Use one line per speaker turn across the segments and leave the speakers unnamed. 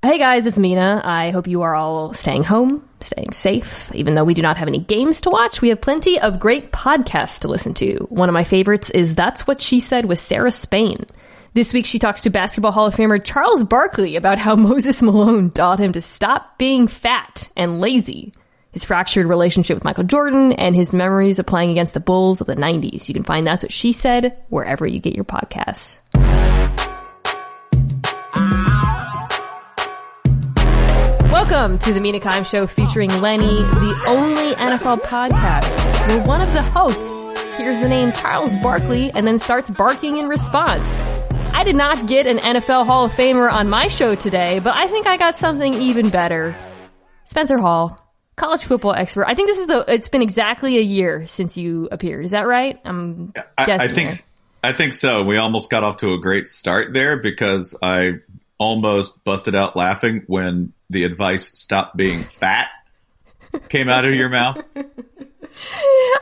Hey guys, it's Mina. I hope you are all staying home, staying safe. Even though we do not have any games to watch, we have plenty of great podcasts to listen to. One of my favorites is That's What She Said with Sarah Spain. This week she talks to Basketball Hall of Famer Charles Barkley about how Moses Malone taught him to stop being fat and lazy, his fractured relationship with Michael Jordan, and his memories of playing against the Bulls of the 90s. You can find That's What She Said wherever you get your podcasts. Welcome to the Mina Kime Show featuring Lenny, the only NFL podcast where one of the hosts hears the name Charles Barkley and then starts barking in response. I did not get an NFL Hall of Famer on my show today, but I think I got something even better. Spencer Hall, college football expert. I think it's been exactly a year since you appeared. Is that right?
I think so. We almost got off to a great start there because I almost busted out laughing when the advice "stop being fat" came out of your mouth.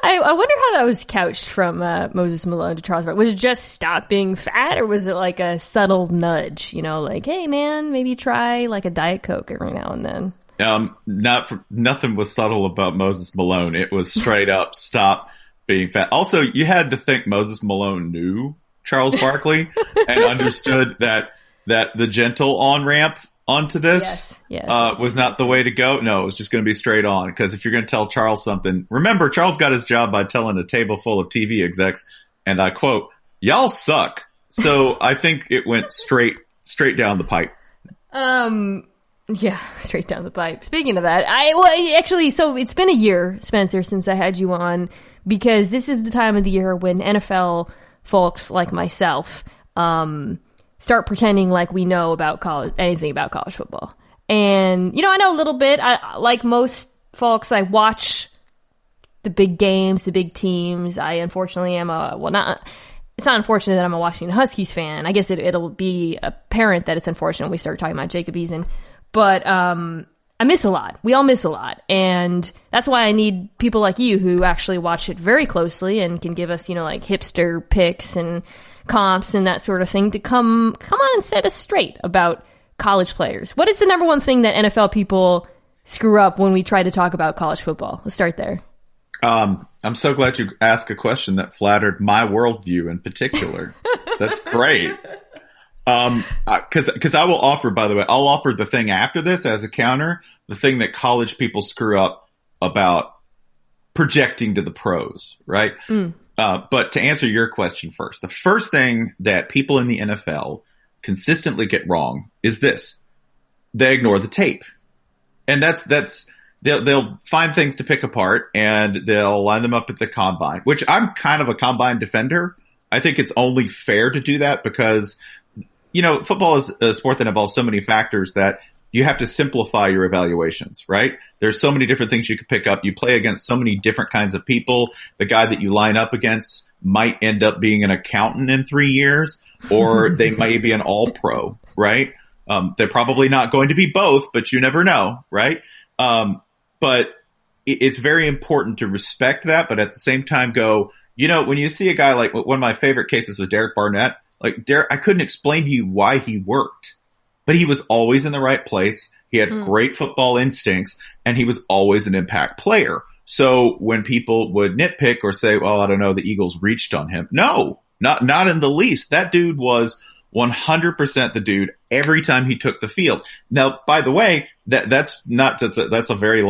I wonder how that was couched from Moses Malone to Charles Barkley. Was it just stop being fat, or was it like a subtle nudge? You know, like, hey man, maybe try like a Diet Coke every now and then.
Nothing was subtle about Moses Malone. It was straight up stop being fat. Also, you had to think Moses Malone knew Charles Barkley and understood that the gentle on-ramp onto this was not the way to go. No, it was just going to be straight on. Because if you're going to tell Charles something, remember, Charles got his job by telling a table full of TV execs, and I quote, "Y'all suck." So I think it went straight down the pipe.
Yeah, straight down the pipe. Speaking of that, so it's been a year, Spencer, since I had you on, because this is the time of the year when NFL folks like myself, start pretending like we know about anything about college football. And, I know a little bit. Like most folks, I watch the big games, the big teams. I unfortunately am it's not unfortunate that I'm a Washington Huskies fan. I guess it'll be apparent that it's unfortunate when we start talking about Jacob Eason. But I miss a lot. We all miss a lot. And that's why I need people like you who actually watch it very closely and can give us, like hipster picks and comps and that sort of thing to come on and set us straight about college players. What is the number one thing that NFL people screw up when we try to talk about college football? Let's start there.
I'm so glad you asked a question that flattered my worldview in particular. That's great. Because I will offer, by the way, I'll offer the thing after this as a counter, the thing that college people screw up about projecting to the pros, right? But to answer your question first, the first thing that people in the NFL consistently get wrong is this. They ignore the tape. And they'll find things to pick apart and they'll line them up at the combine, which I'm kind of a combine defender. I think it's only fair to do that because, football is a sport that involves so many factors that you have to simplify your evaluations, right? There's so many different things you could pick up. You play against so many different kinds of people. The guy that you line up against might end up being an accountant in 3 years, or they may be an all-pro, right? They're probably not going to be both, but you never know, right? But it's very important to respect that, but at the same time go, when you see a guy like one of my favorite cases was Derek Barnett, I couldn't explain to you why he worked, but he was always in the right place. He had great football instincts and he was always an impact player. So when people would nitpick or say, well, I don't know, the Eagles reached on him. No, not in the least. That dude was 100% the dude every time he took the field. Now, by the way, that's a very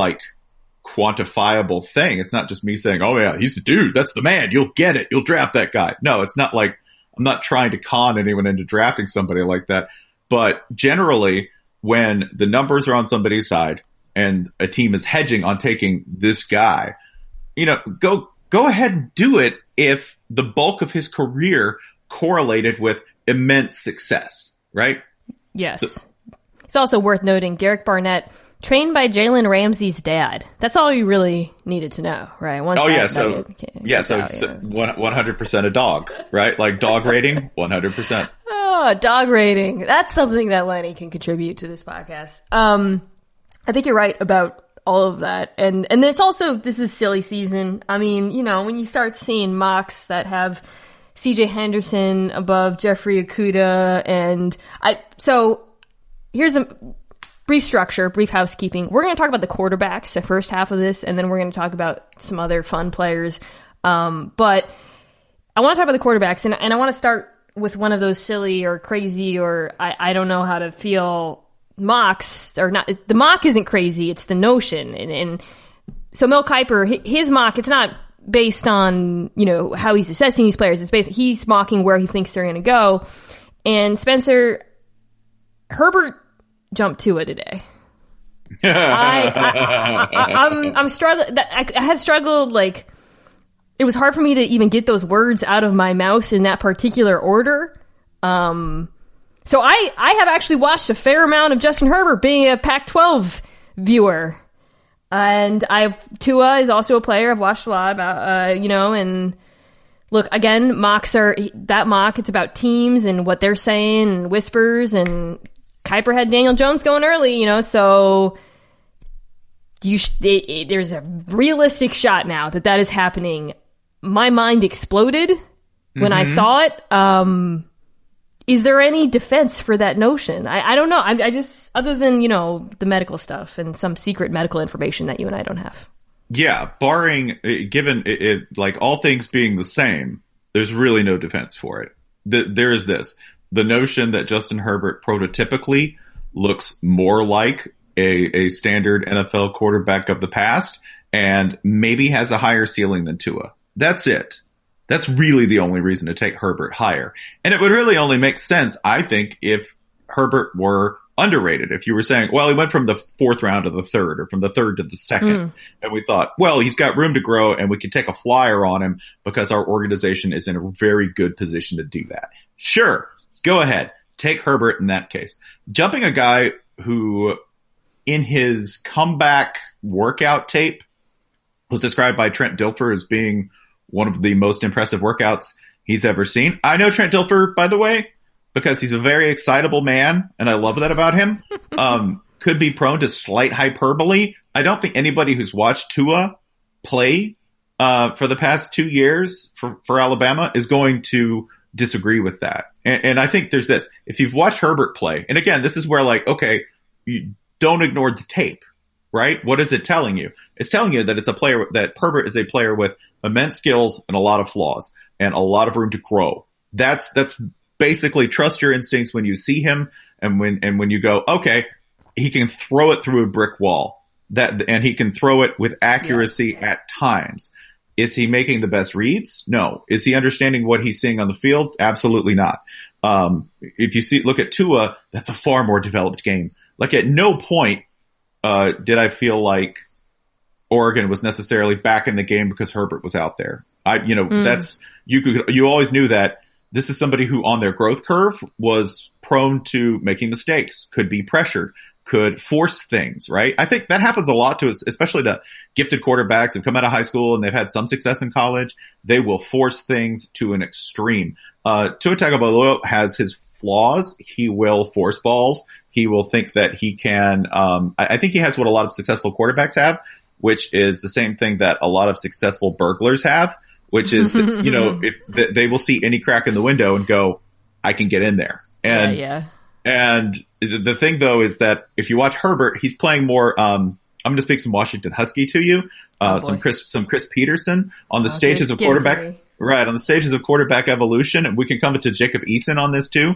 quantifiable thing. It's not just me saying, oh yeah, he's the dude. That's the man. You'll get it. You'll draft that guy. No, it's not like I'm not trying to con anyone into drafting somebody like that. But generally, when the numbers are on somebody's side and a team is hedging on taking this guy, go ahead and do it if the bulk of his career correlated with immense success, right?
Yes. So, it's also worth noting Derek Barnett trained by Jalen Ramsey's dad. That's all you really needed to know, right?
So 100% a dog, right? Like dog rating, 100%.
Oh, dog rating. That's something that Lenny can contribute to this podcast. I think you're right about all of that. And it's also, this is silly season. I mean, when you start seeing mocks that have CJ Henderson above Jeffrey Okudah brief structure, brief housekeeping. We're going to talk about the quarterbacks, the first half of this, and then we're going to talk about some other fun players. But I want to talk about the quarterbacks, and I want to start with one of those silly or crazy or I don't know how to feel mocks, or not. The mock isn't crazy, it's the notion. And so Mel Kiper, his mock, it's not based on, how he's assessing these players. He's mocking where he thinks they're going to go. And Spencer, Herbert jumped Tua today. I'm struggling. I had struggled, like, it was hard for me to even get those words out of my mouth in that particular order. So I have actually watched a fair amount of Justin Herbert, being a Pac-12 viewer. And Tua is also a player I've watched a lot about, and look, again, it's about teams and what they're saying and whispers, and Kiper had Daniel Jones going early, so there's a realistic shot now that is happening. My mind exploded when I saw it. Is there any defense for that notion? I don't know. I just, other than, the medical stuff and some secret medical information that you and I don't have.
Yeah, barring, given it, like all things being the same, there's really no defense for it. There is this. The notion that Justin Herbert prototypically looks more like a standard NFL quarterback of the past and maybe has a higher ceiling than Tua. That's it. That's really the only reason to take Herbert higher. And it would really only make sense, I think, if Herbert were underrated. If you were saying, well, he went from the fourth round to the third, or from the third to the second, and we thought, well, he's got room to grow and we can take a flyer on him because our organization is in a very good position to do that. Sure, go ahead. Take Herbert in that case. Jumping a guy who, in his comeback workout tape, was described by Trent Dilfer as being one of the most impressive workouts he's ever seen. I know Trent Dilfer, by the way, because he's a very excitable man, and I love that about him. Could be prone to slight hyperbole. I don't think anybody who's watched Tua play for the past 2 years for Alabama is going to disagree with that. And I think there's this. If you've watched Herbert play, and again, this is where, like, okay, you don't ignore the tape. Right? What is it telling you? It's telling you that that Herbert is a player with immense skills and a lot of flaws and a lot of room to grow. That's basically trust your instincts when you see him, and when you go, okay, he can throw it through a brick wall. And he can throw it with accuracy at times. Is he making the best reads? No. Is he understanding what he's seeing on the field? Absolutely not. If you look at Tua, that's a far more developed game. Like, at no point did I feel like Oregon was necessarily back in the game because Herbert was out there. You always knew that this is somebody who on their growth curve was prone to making mistakes, could be pressured, could force things, right? I think that happens a lot to us, especially to gifted quarterbacks who've come out of high school and they've had some success in college. They will force things to an extreme. Tua Tagovailoa has his flaws. He will force balls. He will think that he can, I think he has what a lot of successful quarterbacks have, which is the same thing that a lot of successful burglars have, which is, if they will see any crack in the window and go, I can get in there. And, and the thing though is that if you watch Herbert, he's playing more, I'm going to speak some Washington Husky to you, some Chris Peterson on the stages of quarterback. Right, on the stages of quarterback evolution, and we can come to Jacob Eason on this too.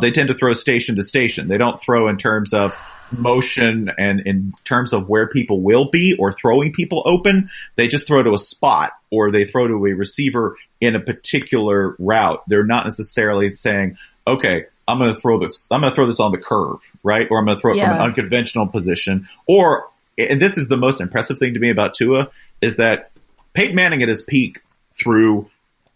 They tend to throw station to station. They don't throw in terms of motion and in terms of where people will be or throwing people open. They just throw to a spot, or they throw to a receiver in a particular route. They're not necessarily saying, okay, I'm going to throw this on the curve, right? Or I'm going to throw it from an unconventional position. And this is the most impressive thing to me about Tua, is that Peyton Manning at his peak through,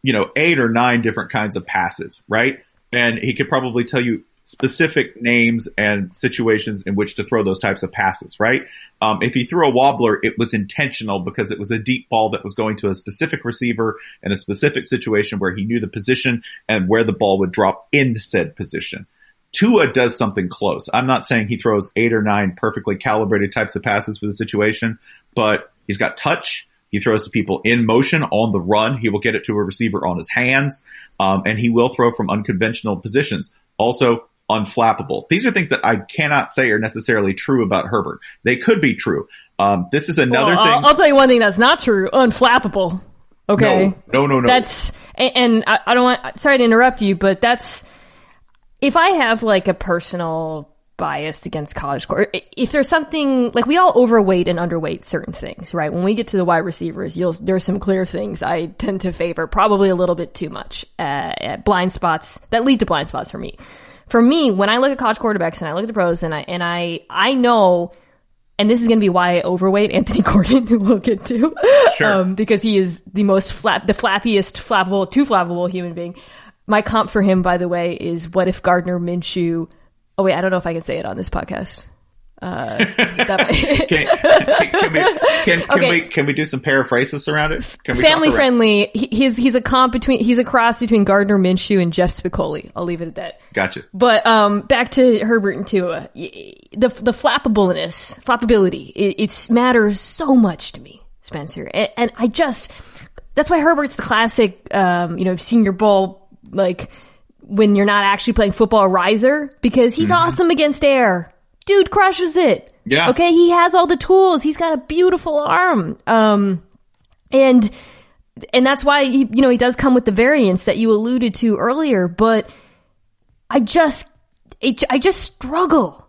8 or 9 different kinds of passes, right? And he could probably tell you specific names and situations in which to throw those types of passes, right? If he threw a wobbler, it was intentional because it was a deep ball that was going to a specific receiver in a specific situation where he knew the position and where the ball would drop in said position. Tua does something close. I'm not saying he throws 8 or 9 perfectly calibrated types of passes for the situation, but he's got touch. He throws to people in motion on the run. He will get it to a receiver on his hands, and he will throw from unconventional positions. Also, unflappable. These are things that I cannot say are necessarily true about Herbert. They could be true. This is another thing.
I'll tell you one thing that's not true. Unflappable. Okay.
No.
That's, and I don't want, sorry to interrupt you, but that's, if I have like a personal bias against college court, if there's something, like we all overweight and underweight certain things, right? When we get to the wide receivers, there's some clear things I tend to favor, probably a little bit too much, blind spots that lead to blind spots for me. For me, when I look at college quarterbacks and I look at the pros and I know, and this is going to be why I overweight Anthony Gordon, who we'll get to,
Sure.
Because he is the most the flappiest, too flappable human being. My comp for him, by the way, is what if Gardner Minshew... Oh, wait, I don't know if I can say it on this podcast.
Can we do some periphrasis around it? Can we
Family friendly. He's a cross between Gardner Minshew and Jeff Spicoli. I'll leave it at that.
Gotcha.
But back to Herbert and Tua. The flappability, it matters so much to me, Spencer. And I just... That's why Herbert's the classic, Senior Bowl, like, when you're not actually playing football riser, because he's awesome against air. Dude crushes it.
Yeah.
Okay, he has all the tools. He's got a beautiful arm. And that's why he does come with the variance that you alluded to earlier, but I just struggle.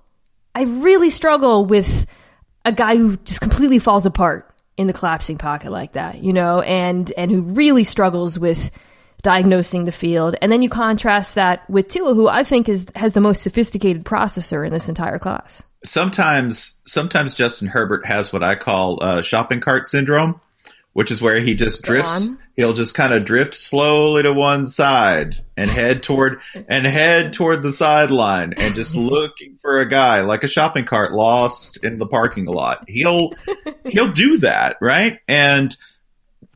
I really struggle with a guy who just completely falls apart in the collapsing pocket like that, and who really struggles with diagnosing the field. And then you contrast that with Tua, who I think has the most sophisticated processor in this entire class.
Sometimes Justin Herbert has what I call shopping cart syndrome, which is where he just drifts. He'll just kind of drift slowly to one side and head toward the sideline and just looking for a guy like a shopping cart lost in the parking lot. He'll do that, right? And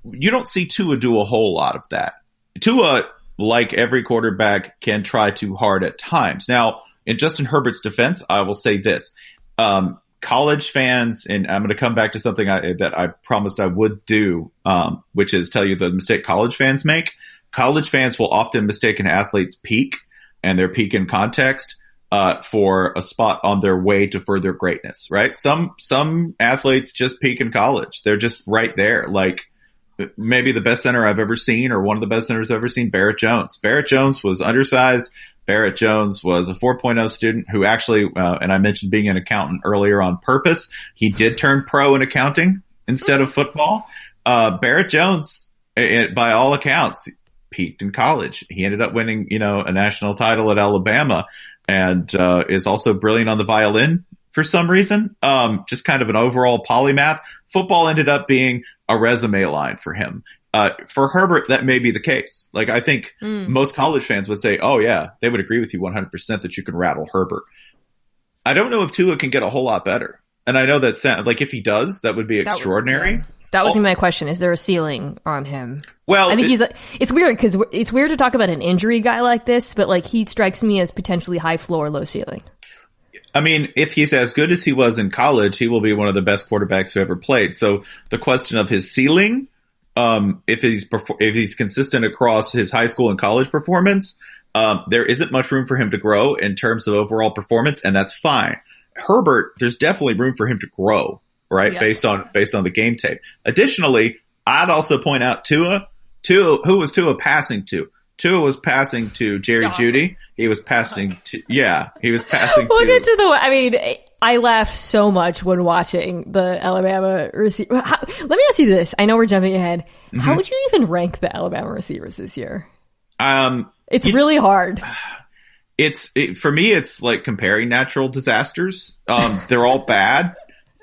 you don't see Tua do a whole lot of that. Tua, like every quarterback, can try too hard at times. Now, in Justin Herbert's defense, I will say this. College fans, and I'm going to come back to something that I promised I would do, which is tell you the mistake college fans make. College fans will often mistake an athlete's peak and their peak in context for a spot on their way to further greatness, right? Some athletes just peak in college. They're just right there. Like, maybe the best center I've ever seen, or one of the best centers I've ever seen, Barrett Jones. Barrett Jones was undersized. Barrett Jones was a 4.0 student who actually, and I mentioned being an accountant earlier on purpose, he did turn pro in accounting instead of football. Barrett Jones, by all accounts, peaked in college. He ended up winning, a national title at Alabama, and is also brilliant on the violin for some reason. Just kind of an overall polymath. Football ended up being a resume line for him. For Herbert, that may be the case. Like, I think most college fans would say, oh yeah, they would agree with you 100% that you can rattle Herbert. I don't know if Tua can get a whole lot better. And I know that, like, if he does, that would be extraordinary.
That was my question. Is there a ceiling on him?
Well,
I think it's weird because it's weird to talk about an injury guy like this, but like, he strikes me as potentially high floor, low ceiling.
I mean, if he's as good as he was in college, he will be one of the best quarterbacks who ever played. So the question of his ceiling, if he's consistent across his high school and college performance, there isn't much room for him to grow in terms of overall performance, and that's fine. Herbert, there's definitely room for him to grow, right? Yes. Based on the game tape. Additionally, I'd also point out Tua, who was Tua passing to? Tua was passing to Jerry Jeudy. He was passing to, We'll get to
I mean, I laugh so much when watching the Alabama receiver. Let me ask you this. I know we're jumping ahead. Mm-hmm. How would you even rank the Alabama receivers this year? It's really hard.
For me, it's like comparing natural disasters. They're all bad,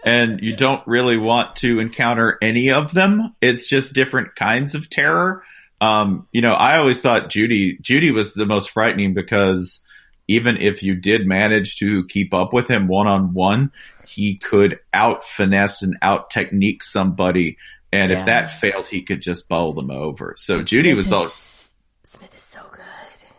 and you don't really want to encounter any of them. It's just different kinds of terror. I always thought Jeudy was the most frightening, because even if you did manage to keep up with him one-on-one, he could out finesse and out technique somebody. And if that failed, he could just bowl them over. So Jeudy was
Smith is so good.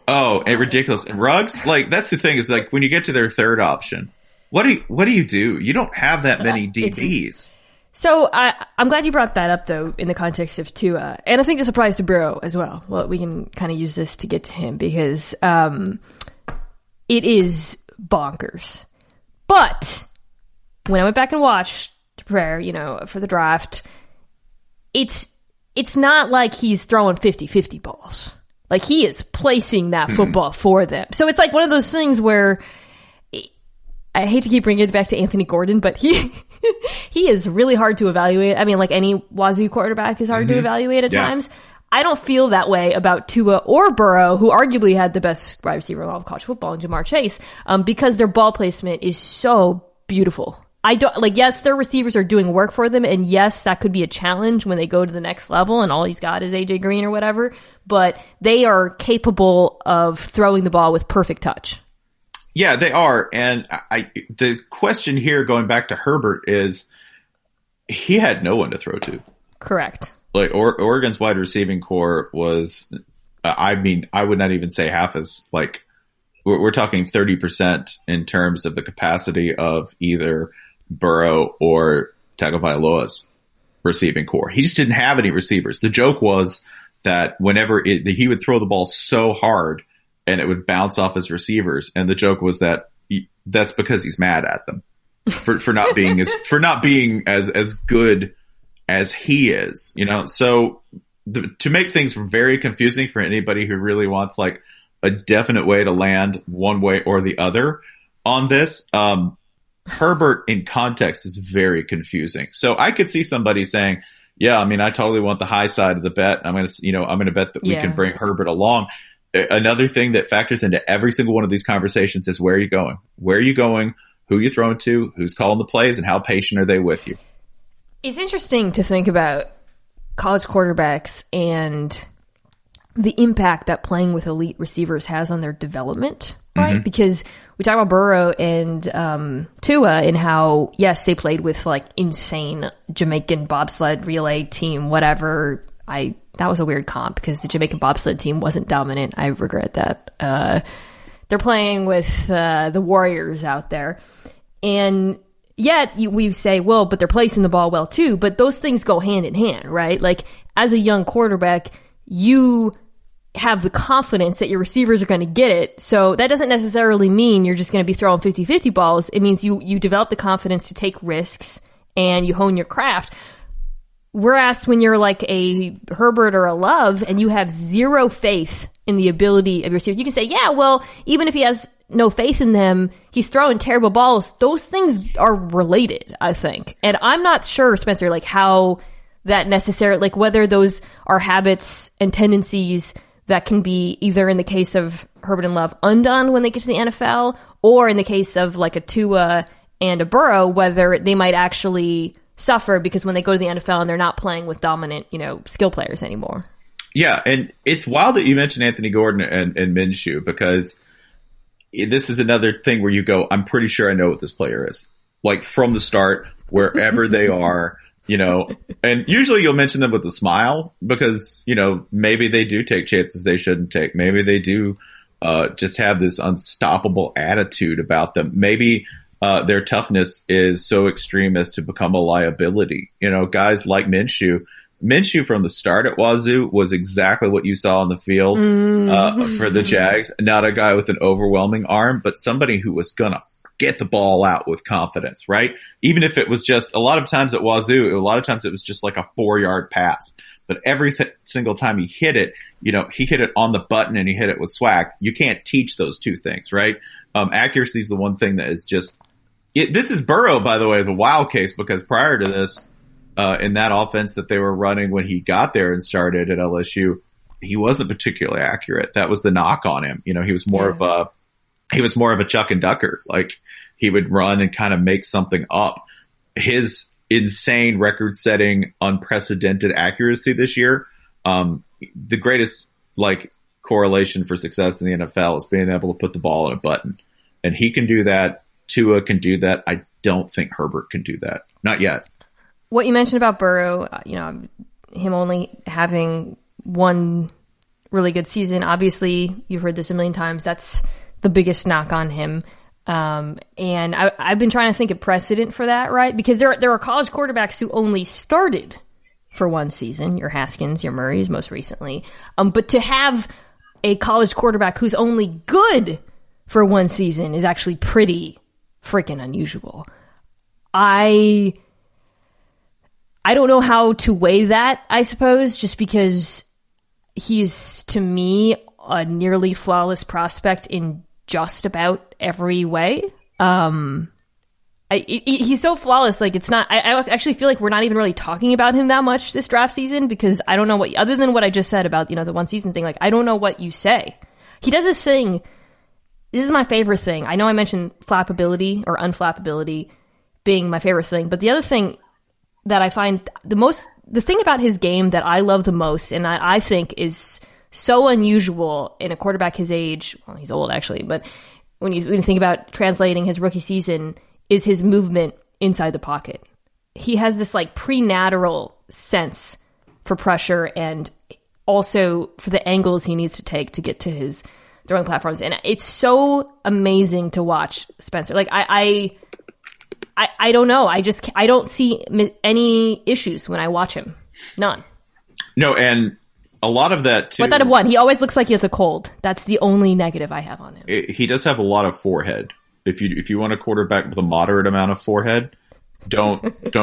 Oh, and ridiculous. And Ruggs, like, that's the thing, is like, when you get to their third option, what do you do? You don't have that many DBs.
So I'm glad you brought that up, though, in the context of Tua. And I think this applies to Burrow as well. Well, we can kind of use this to get to him, because it is bonkers. But when I went back and watched to prepare, for the draft, it's not like he's throwing 50-50 balls. Like, he is placing that football for them. So it's like one of those things where, I hate to keep bringing it back to Anthony Gordon, but he is really hard to evaluate. I mean, like any Wazoo quarterback is hard to evaluate at times. I don't feel that way about Tua or Burrow, who arguably had the best wide receiver in all of college football, in Jamar Chase, because their ball placement is so beautiful. Yes, their receivers are doing work for them, and yes, that could be a challenge when they go to the next level and all he's got is AJ Green or whatever, but they are capable of throwing the ball with perfect touch.
Yeah, they are. And the question here, going back to Herbert, is he had no one to throw to.
Correct.
Like, Oregon's wide receiving core was, I would not even say half as, like, we're talking 30% in terms of the capacity of either Burrow or Tagovailoa's receiving core. He just didn't have any receivers. The joke was that whenever he would throw the ball so hard and it would bounce off his receivers. And the joke was that that's because he's mad at them for not being as good as he is, So to make things very confusing for anybody who really wants like a definite way to land one way or the other on this, Herbert in context is very confusing. So I could see somebody saying, yeah, I mean, I totally want the high side of the bet. I'm going to bet that we can bring Herbert along. Another thing that factors into every single one of these conversations is where are you going? Where are you going? Who are you throwing to? Who's calling the plays? And how patient are they with you?
It's interesting to think about college quarterbacks and the impact that playing with elite receivers has on their development, right? Mm-hmm. Because we talk about Burrow and Tua and how, yes, they played with like insane Jamaican bobsled relay team, whatever. That was a weird comp because the Jamaican bobsled team wasn't dominant. I regret that. They're playing with the Warriors out there. And yet we say, well, but they're placing the ball well too. But those things go hand in hand, right? Like as a young quarterback, you have the confidence that your receivers are going to get it. So that doesn't necessarily mean you're just going to be throwing 50-50 balls. It means you develop the confidence to take risks and you hone your craft. Whereas when you're like a Herbert or a Love and you have zero faith in the ability of your receivers, you can say, yeah, well, even if he has no faith in them, he's throwing terrible balls. Those things are related, I think. And I'm not sure, Spencer, like how that necessarily, like whether those are habits and tendencies that can be either in the case of Herbert and Love undone when they get to the NFL, or in the case of like a Tua and a Burrow, whether they might actually suffer because when they go to the NFL and they're not playing with dominant, skill players anymore.
Yeah, and it's wild that you mentioned Anthony Gordon and Minshew, because this is another thing where you go, I'm pretty sure I know what this player is. Like from the start, wherever they are, and usually you'll mention them with a smile because, maybe they do take chances they shouldn't take. Maybe they do just have this unstoppable attitude about them. Maybe their toughness is so extreme as to become a liability. Guys like Minshew from the start at Wazoo was exactly what you saw on the field for the Jags. Not a guy with an overwhelming arm, but somebody who was going to get the ball out with confidence, right? Even if it was just, a lot of times at Wazoo, it was just like a 4-yard pass. But every single time he hit it, he hit it on the button and he hit it with swag. You can't teach those two things, right? Accuracy is the one thing that is just, this is Burrow, by the way, is a wild case because prior to this, in that offense that they were running when he got there and started at LSU, he wasn't particularly accurate. That was the knock on him. He was more of a Chuck and Ducker. Like he would run and kind of make something up. His insane record-setting, unprecedented accuracy this year, the greatest correlation for success in the NFL is being able to put the ball in a button, and he can do that. Tua can do that. I don't think Herbert can do that. Not yet.
What you mentioned about Burrow, him only having one really good season. Obviously, you've heard this a million times. That's the biggest knock on him. And I've been trying to think of precedent for that, right? Because there are college quarterbacks who only started for one season. Your Haskins, your Murrays most recently. But to have a college quarterback who's only good for one season is actually pretty freaking unusual. I don't know how to weigh that, I suppose, just because he's, to me, a nearly flawless prospect in just about every way. He's so flawless, like it's not. I actually feel like we're not even really talking about him that much this draft season, because I don't know what, other than what I just said about, the one season thing, like I don't know what you say. He does this thing. This is my favorite thing. I know I mentioned flappability or unflappability being my favorite thing, but the other thing that I find the thing about his game that I love the most, and I think is so unusual in a quarterback his age. Well, he's old actually, but when you think about translating his rookie season, is his movement inside the pocket. He has this like prenatal sense for pressure and also for the angles he needs to take to get to his throwing platforms. And it's so amazing to watch Spencer. Like I don't know. I don't see any issues when I watch him. None.
No, and a lot of that too.
But that of one, he always looks like he has a cold. That's the only negative I have on him.
He does have a lot of forehead. If you want a quarterback with a moderate amount of forehead, don't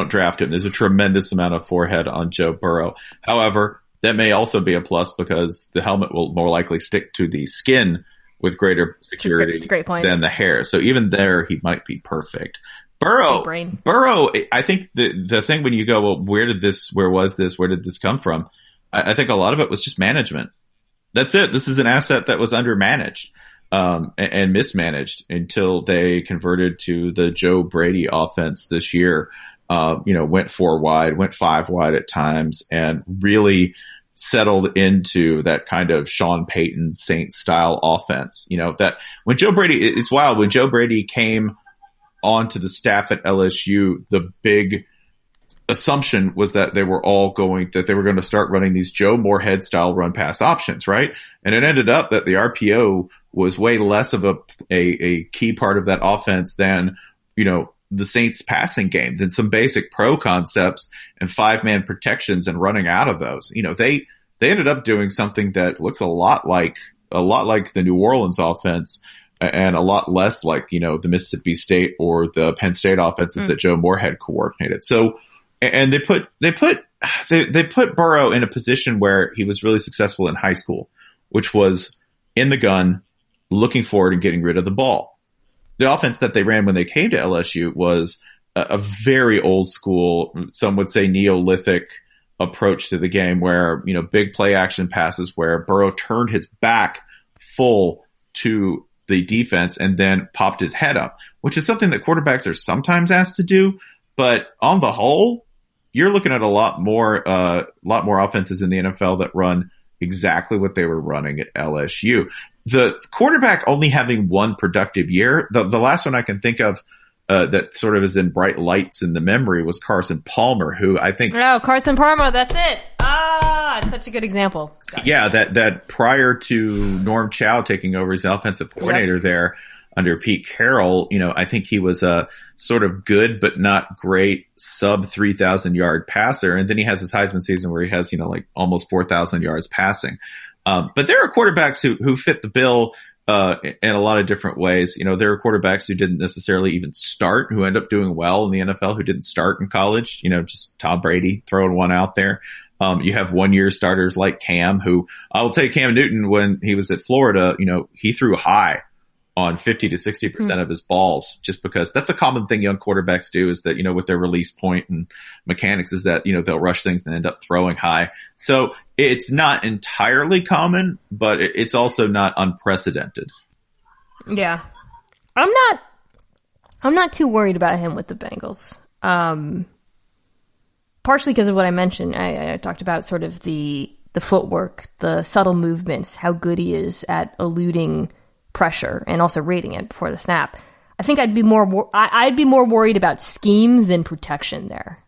draft him. There's a tremendous amount of forehead on Joe Burrow. However, that may also be a plus because the helmet will more likely stick to the skin with greater security than the hair. So even there, he might be perfect. Burrow, I think the thing when you go, well, where did this come from? I think a lot of it was just management. That's it. This is an asset that was undermanaged. And mismanaged until they converted to the Joe Brady offense this year. Went 4 wide, went 5 wide at times, and really settled into that kind of Sean Payton Saints style offense. That when Joe Brady, it's wild. When Joe Brady came onto the staff at LSU, the big assumption was that they were going to start running these Joe Moorhead style run pass options, right? And it ended up that the RPO was way less of a key part of that offense than, the Saints passing game, than some basic pro concepts and 5-man protections and running out of those. They ended up doing something that looks a lot like the New Orleans offense and a lot less like, the Mississippi State or the Penn State offenses that Joe Moorhead coordinated. So, and they put Burrow in a position where he was really successful in high school, which was in the gun, looking forward and getting rid of the ball. The offense that they ran when they came to LSU was a very old school, some would say Neolithic approach to the game where, big play action passes where Burrow turned his back full to the defense and then popped his head up, which is something that quarterbacks are sometimes asked to do. But on the whole, you're looking at a lot more offenses in the NFL that run exactly what they were running at LSU. The quarterback only having one productive year, the last one I can think of that sort of is in bright lights in the memory was Carson Palmer, who I think...
Oh, Carson Palmer, that's it. It's such a good example.
Yeah, that prior to Norm Chow taking over as the offensive coordinator there under Pete Carroll, I think he was a sort of good but not great sub 3,000 yard passer. And then he has his Heisman season where he has, like almost 4,000 yards passing. But there are quarterbacks who fit the bill in a lot of different ways. There are quarterbacks who didn't necessarily even start, who end up doing well in the NFL, who didn't start in college. Just Tom Brady throwing one out there. You have 1-year starters like Cam, who I will take Cam Newton when he was at Florida. He threw high on 50 to 60% of his balls, just because that's a common thing young quarterbacks do, is that, with their release point and mechanics is that, they'll rush things and end up throwing high. So it's not entirely common, but it's also not unprecedented.
Yeah. I'm not too worried about him with the Bengals. Partially because of what I mentioned. I talked about sort of the footwork, the subtle movements, how good he is at eluding pressure and also reading it before the snap. I think I'd be more worried about scheme than protection there,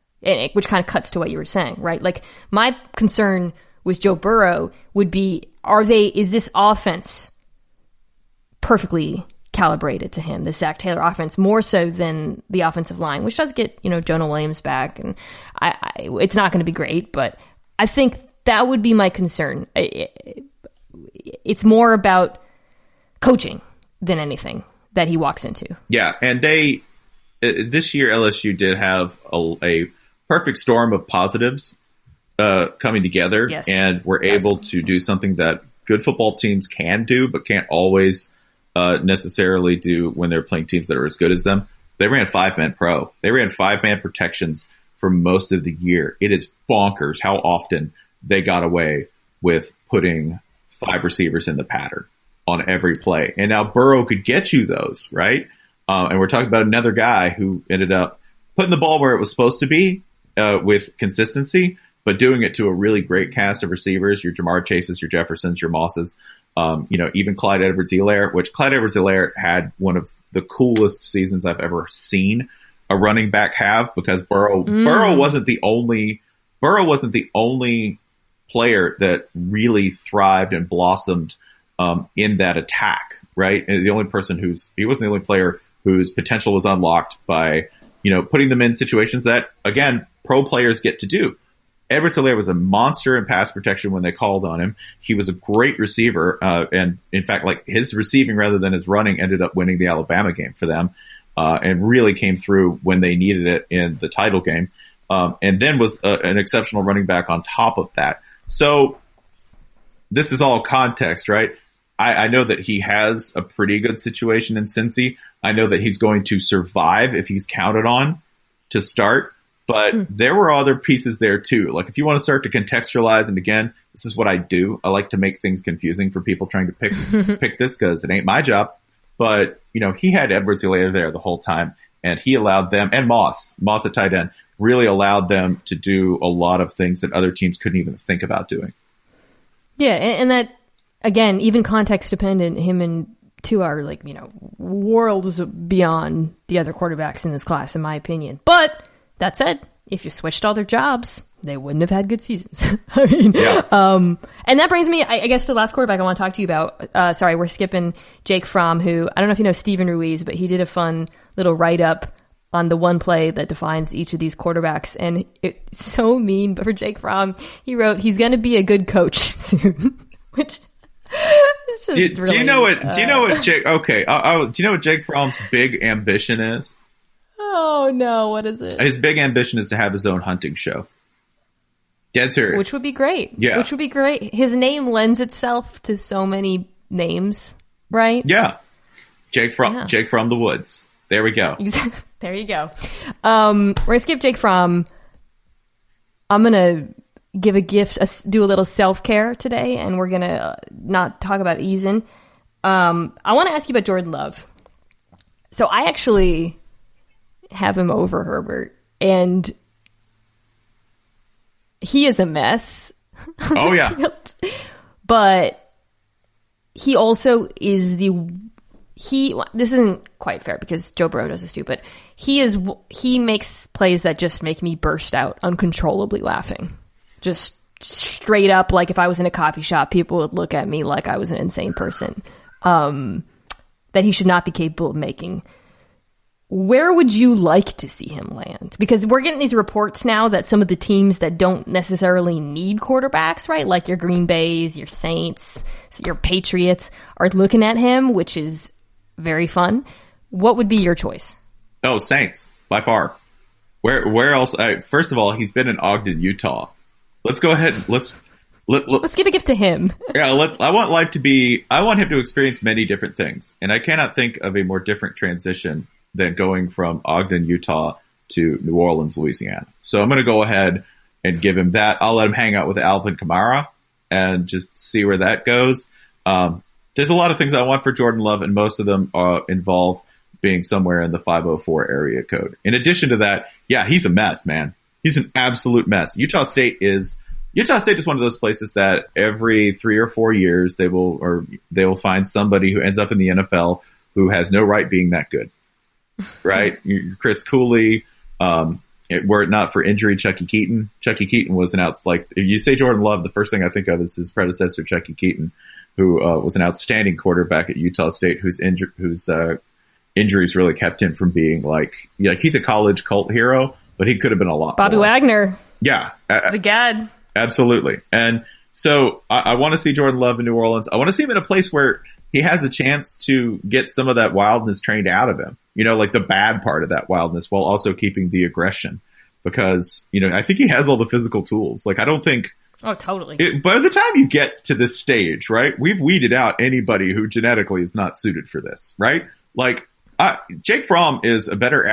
which kind of cuts to what you were saying, right? Like my concern with Joe Burrow would be, is this offense perfectly calibrated to him, the Zach Taylor offense, more so than the offensive line, which does get, Jonah Williams back, and it's not going to be great, but I think that would be my concern. It's more about coaching than anything that he walks into.
Yeah, and this year LSU did have a perfect storm of positives coming together,
yes,
and were able to do something that good football teams can do, but can't always necessarily do when they're playing teams that are as good as them. They ran 5-man pro. They ran 5-man protections for most of the year. It is bonkers how often they got away with putting 5 receivers in the pattern on every play. And now Burrow could get you those, right? And we're talking about another guy who ended up putting the ball where it was supposed to be with consistency, but doing it to a really great cast of receivers, your Jamar Chases, your Jeffersons, your Mosses, even Clyde Edwards-Helaire, which Clyde Edwards-Helaire had one of the coolest seasons I've ever seen a running back have, because Burrow wasn't the only player that really thrived and blossomed in that attack, right? And he wasn't the only player whose potential was unlocked by, putting them in situations that, again, pro players get to do. Edwards-Helaire was a monster in pass protection when they called on him. He was a great receiver. And in fact, like, his receiving rather than his running ended up winning the Alabama game for them. And really came through when they needed it in the title game. And then was an exceptional running back on top of that. So this is all context, right? I know that he has a pretty good situation in Cincy. I know that he's going to survive if he's counted on to start. But there were other pieces there too. Like, if you want to start to contextualize, and again, this is what I do. I like to make things confusing for people trying to pick this, because it ain't my job. But, he had Edwards-Helaire there the whole time, and he allowed them, and Moss at tight end, really allowed them to do a lot of things that other teams couldn't even think about doing.
Yeah, and that, again, even context dependent, him and Tua are like, worlds beyond the other quarterbacks in this class, in my opinion. But that said, if you switched all their jobs, they wouldn't have had good seasons. I mean, yeah. And that brings me, I guess, to the last quarterback I want to talk to you about. Sorry, we're skipping Jake Fromm, who, I don't know if you know Steven Ruiz, but he did a fun little write-up on the one play that defines each of these quarterbacks. And it's so mean, but for Jake Fromm, he wrote, he's going to be a good coach soon, which is just
do you know what Jake Fromm's big ambition is?
Oh no, what is it?
His big ambition is to have his own hunting show. Dead serious.
Which would be great.
Yeah.
Which would be great. His name lends itself to so many names, right?
Yeah. Jake from the Woods. There we go.
There you go. We're going to skip Jake Fromm. I'm going to give a gift, do a little self-care today, and we're going to not talk about easing. I want to ask you about Jordan Love. So I actually have him over Herbert, and he is a mess.
Oh yeah.
But he also is this isn't quite fair because Joe Burrow does this too, but he makes plays that just make me burst out uncontrollably laughing. Just straight up, like if I was in a coffee shop, people would look at me like I was an insane person. That he should not be capable of making. Where would you like to see him land? Because we're getting these reports now that some of the teams that don't necessarily need quarterbacks, right? Like your Green Bays, your Saints, your Patriots are looking at him, which is very fun. What would be your choice?
Oh, Saints, by far. Where else? First of all, he's been in Ogden, Utah. Let's go ahead. Let's
give a gift to him.
Yeah, I want him to experience many different things. And I cannot think of a more different transition than going from Ogden, Utah to New Orleans, Louisiana. So I'm going to go ahead and give him that. I'll let him hang out with Alvin Kamara and just see where that goes. There's a lot of things I want for Jordan Love, and most of them involve being somewhere in the 504 area code. In addition to that, yeah, he's a mess, man. He's an absolute mess. Utah State is one of those places that every 3 or 4 years they will find somebody who ends up in the NFL who has no right being that good. Right? Chris Cooley, were it not for injury, Chucky Keaton. Chucky Keaton was if you say Jordan Love, the first thing I think of is his predecessor, Chucky Keaton, who was an outstanding quarterback at Utah State, whose injuries really kept him from being he's a college cult hero, but he could have been a lot
Bobby
more.
Wagner.
Yeah.
The God.
Absolutely. And so I want to see Jordan Love in New Orleans. I want to see him in a place where he has a chance to get some of that wildness trained out of him. Like the bad part of that wildness, while also keeping the aggression. Because, I think he has all the physical tools. Like, I don't think...
Oh, totally.
By the time you get to this stage, right, we've weeded out anybody who genetically is not suited for this, right? Like, Jake Fromm is a better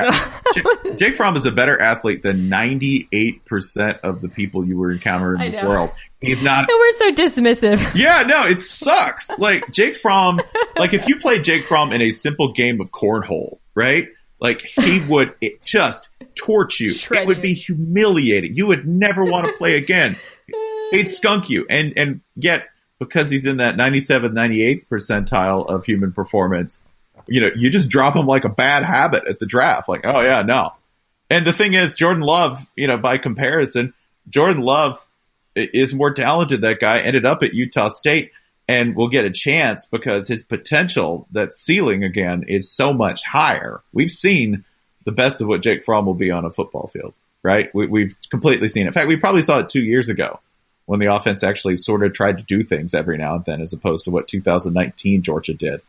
Jake Fromm is a better athlete than 98% of the people you were encountering in the world. He's not.
And we're so dismissive.
Yeah, no, it sucks. Like Jake Fromm, like if you played Jake Fromm in a simple game of cornhole, right? Like he would just torch you. Shred it would be humiliating. You would never want to play again. He'd skunk you, and yet because he's in that 97th, 98th percentile of human performance. You just drop him like a bad habit at the draft. Like, oh yeah, no. And the thing is, Jordan Love, by comparison, Jordan Love is more talented. That guy ended up at Utah State and will get a chance because his potential, that ceiling again, is so much higher. We've seen the best of what Jake Fromm will be on a football field, right? We've completely seen it. In fact, we probably saw it 2 years ago when the offense actually sort of tried to do things every now and then as opposed to what 2019 Georgia did.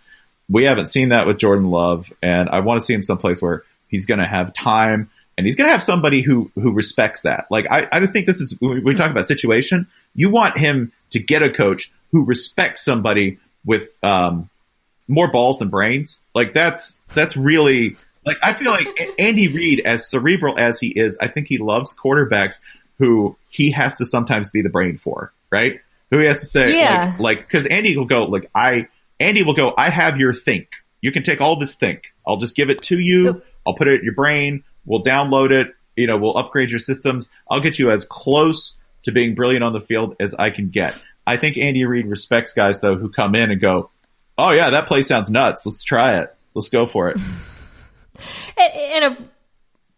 We haven't seen that with Jordan Love, and I want to see him someplace where he's going to have time and he's going to have somebody who respects that. Like, I think this is, when we talk about situation, you want him to get a coach who respects somebody with more balls than brains. Like, that's really, like, I feel like Andy Reid, as cerebral as he is, I think he loves quarterbacks who he has to sometimes be the brain for, right? Who he has to say, because Andy will go, I have your think. You can take all this think. I'll just give it to you. I'll put it in your brain. We'll download it. We'll upgrade your systems. I'll get you as close to being brilliant on the field as I can get. I think Andy Reid respects guys, though, who come in and go, oh, yeah, that play sounds nuts. Let's try it. Let's go for it.
And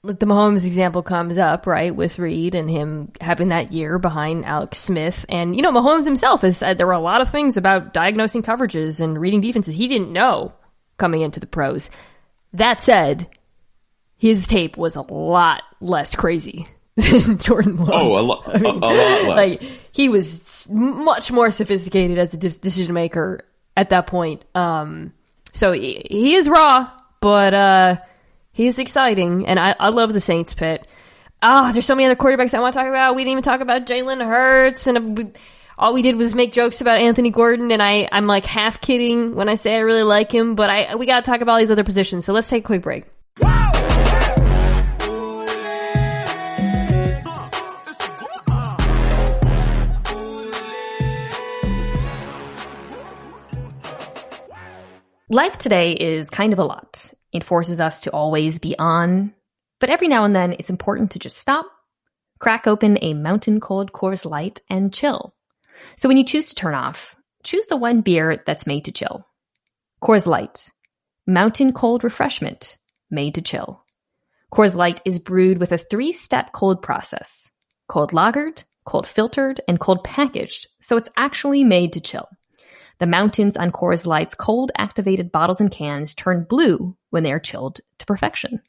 if the Mahomes example comes up, right, with Reid and him having that year behind Alex Smith. And, Mahomes himself has said there were a lot of things about diagnosing coverages and reading defenses he didn't know coming into the pros. That said, his tape was a lot less crazy than Jordan Love's.
Oh, a lot less.
Like, he was much more sophisticated as a decision maker at that point. So he is raw, but he's exciting, and I love the Saints pit. There's so many other quarterbacks I want to talk about. We didn't even talk about Jalen Hurts, and all we did was make jokes about Anthony Gordon, and I'm like half kidding when I say I really like him, but we got to talk about all these other positions. So let's take a quick break.
Life today is kind of a lot. It forces us to always be on, but every now and then it's important to just stop, crack open a mountain cold Coors Light, and chill. So when you choose to turn off, choose the one beer that's made to chill. Coors Light, mountain cold refreshment, made to chill. Coors Light is brewed with a 3-step cold process: cold lagered, cold filtered, and cold packaged, so it's actually made to chill. The mountains on Coors Light's cold-activated bottles and cans turn blue when they are chilled to perfection.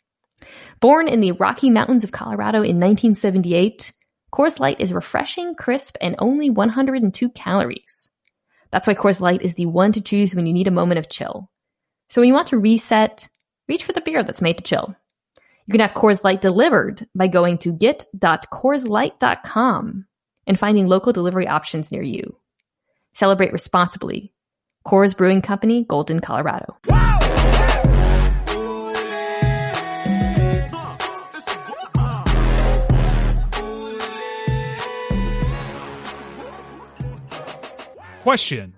Born in the Rocky Mountains of Colorado in 1978, Coors Light is refreshing, crisp, and only 102 calories. That's why Coors Light is the one to choose when you need a moment of chill. So when you want to reset, reach for the beer that's made to chill. You can have Coors Light delivered by going to get.coorslight.com and finding local delivery options near you. Celebrate responsibly. Coors Brewing Company, Golden, Colorado.
Question.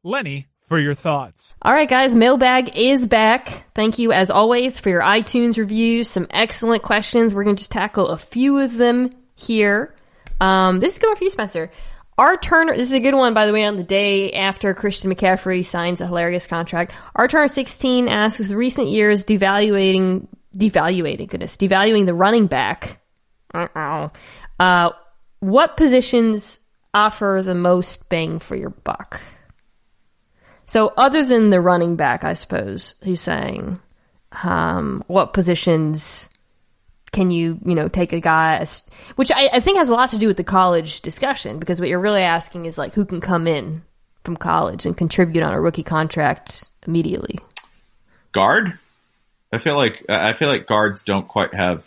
Lenny, for your thoughts.
All right, guys, Mailbag is back. Thank you, as always, for your iTunes reviews. Some excellent questions. We're going to just tackle a few of them here. This is going for you, Spencer. R. Turner, this is a good one, by the way, on the day after Christian McCaffrey signs a hilarious contract. R. Turner 16 asks, with recent years devaluing the running back, what positions offer the most bang for your buck? So other than the running back, I suppose, he's saying, what positions can you take a guy, which I think has a lot to do with the college discussion, because what you're really asking is, like, who can come in from college and contribute on a rookie contract immediately?
Guard? I feel like guards don't quite have.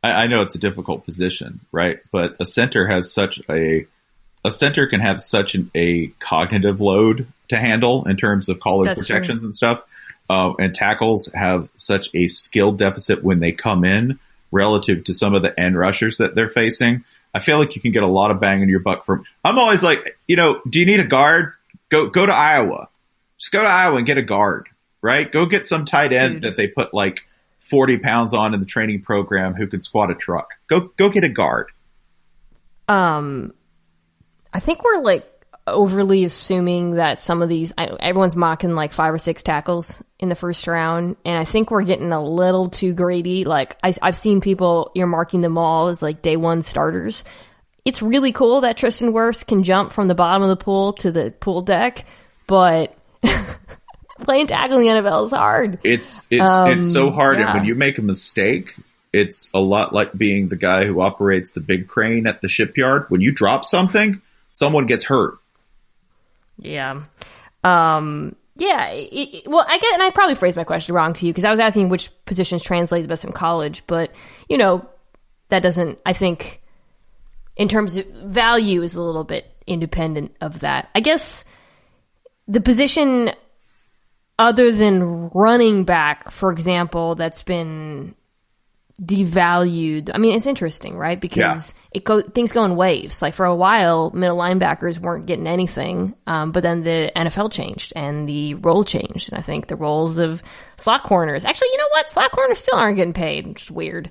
I know it's a difficult position, right? But a center can have such a cognitive load to handle in terms of college protections and stuff. And tackles have such a skill deficit when they come in relative to some of the end rushers that they're facing. I feel like you can get a lot of bang in your buck from. I'm always like, do you need a guard? Go to Iowa. Just go to Iowa and get a guard, right? Go get some tight end that they put like 40 pounds on in the training program who can squat a truck. Go get a guard.
I think we're like overly assuming that some of these, everyone's mocking like 5 or 6 tackles in the first round. And I think we're getting a little too greedy. Like I've seen people earmarking them all as like day one starters. It's really cool that Tristan Wirfs can jump from the bottom of the pool to the pool deck, but playing tackle in the NFL is hard.
It's so hard. Yeah. And when you make a mistake, it's a lot like being the guy who operates the big crane at the shipyard. When you drop something, someone gets hurt.
Yeah. Well, I get, and I probably phrased my question wrong to you because I was asking which positions translate the best from college, but that doesn't, I think in terms of value is a little bit independent of that. I guess the position other than running back, for example, that's been devalued. I mean, it's interesting, right? Because things go in waves. Like for a while, middle linebackers weren't getting anything, but then the NFL changed and the role changed, and I think the roles of slot corners. Actually, you know what? Slot corners still aren't getting paid, which is weird.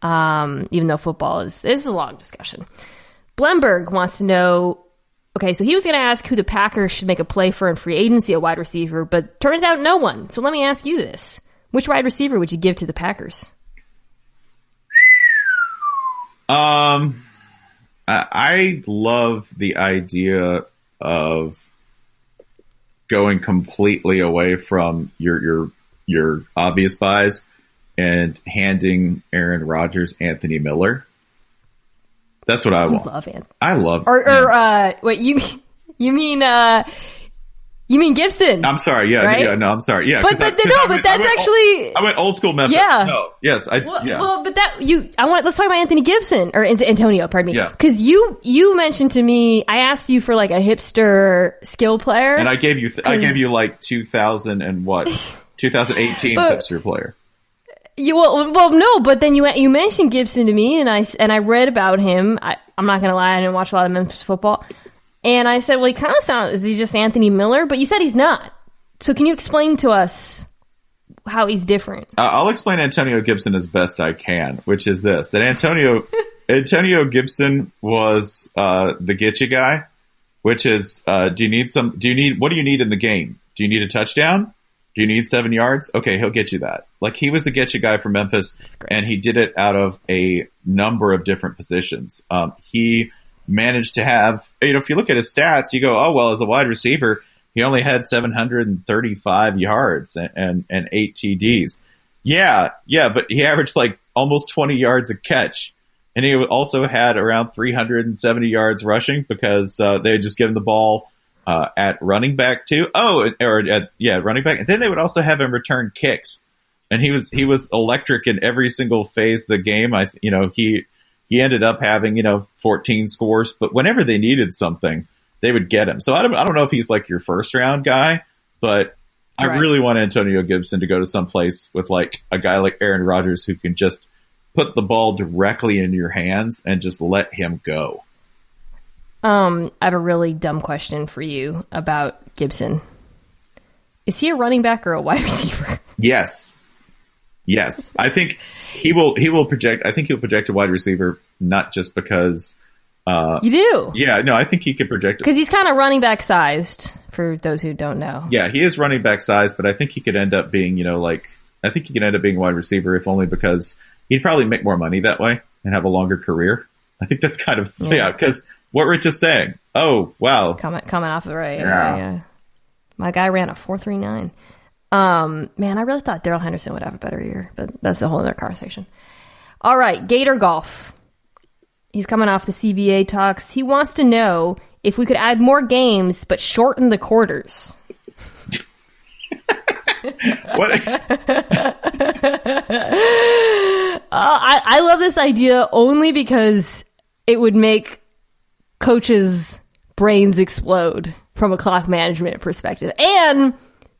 Even though football this is a long discussion. Blemberg wants to know. Okay, so he was going to ask who the Packers should make a play for in free agency, a wide receiver, but turns out no one. So let me ask you this: which wide receiver would you give to the Packers?
I love the idea of going completely away from your obvious buys and handing Aaron Rodgers Anthony Miller. That's what I want.
Love Anthony.
I love.
Wait, you mean Gibson?
I'm sorry. Yeah,
right?
yeah. No, I'm sorry. Yeah,
but I went
old school Memphis.
Yeah.
No, yes,
Well, but let's talk about Anthony Gibson or Antonio. Pardon me.
Yeah.
Because you mentioned to me, I asked you for like a hipster skill player,
and I gave you like 2018 hipster player.
Well, no, but then you mentioned Gibson to me, and I read about him. I'm not gonna lie, I didn't watch a lot of Memphis football, and I said, well, he kind of sounds. Is he just Anthony Miller? But you said he's not. So can you explain to us how he's different?
I'll explain Antonio Gibson as best I can, which is this: that Antonio Gibson was the get you guy, which is what do you need in the game? Do you need a touchdown? Do you need 7 yards? Okay, he'll get you that. Like, he was the get you guy for Memphis, and he did it out of a number of different positions. He managed to have, if you look at his stats, you go, oh, well, as a wide receiver, he only had 735 yards and 8 TDs. Yeah, but he averaged like almost 20 yards a catch. And he also had around 370 yards rushing because they had just given the ball at running back too. Running back. And then they would also have him return kicks. And he was electric in every single phase of the game. He ended up having, 14 scores, but whenever they needed something, they would get him. So I don't know if he's like your first round guy, but I really want Antonio Gibson to go to some place with like a guy like Aaron Rodgers who can just put the ball directly into your hands and just let him go.
I have a really dumb question for you about Gibson. Is he a running back or a wide receiver?
Yes. I think he will project. I think he'll project a wide receiver, not just because.
You do?
Yeah, no, I think he could project
because he's kind of running back sized. For those who don't know,
yeah, he is running back sized, but I think he could end up being, I think he could end up being a wide receiver if only because he'd probably make more money that way and have a longer career. I think that's kind of because what Rich is saying. Oh wow,
coming off the right. Yeah. My guy ran a 4.39. Man, I really thought Darrell Henderson would have a better year, but that's a whole other conversation. All right, Gator Golf. He's coming off the CBA talks. He wants to know if we could add more games but shorten the quarters.
What?
I love this idea only because it would make coaches' brains explode from a clock management perspective, and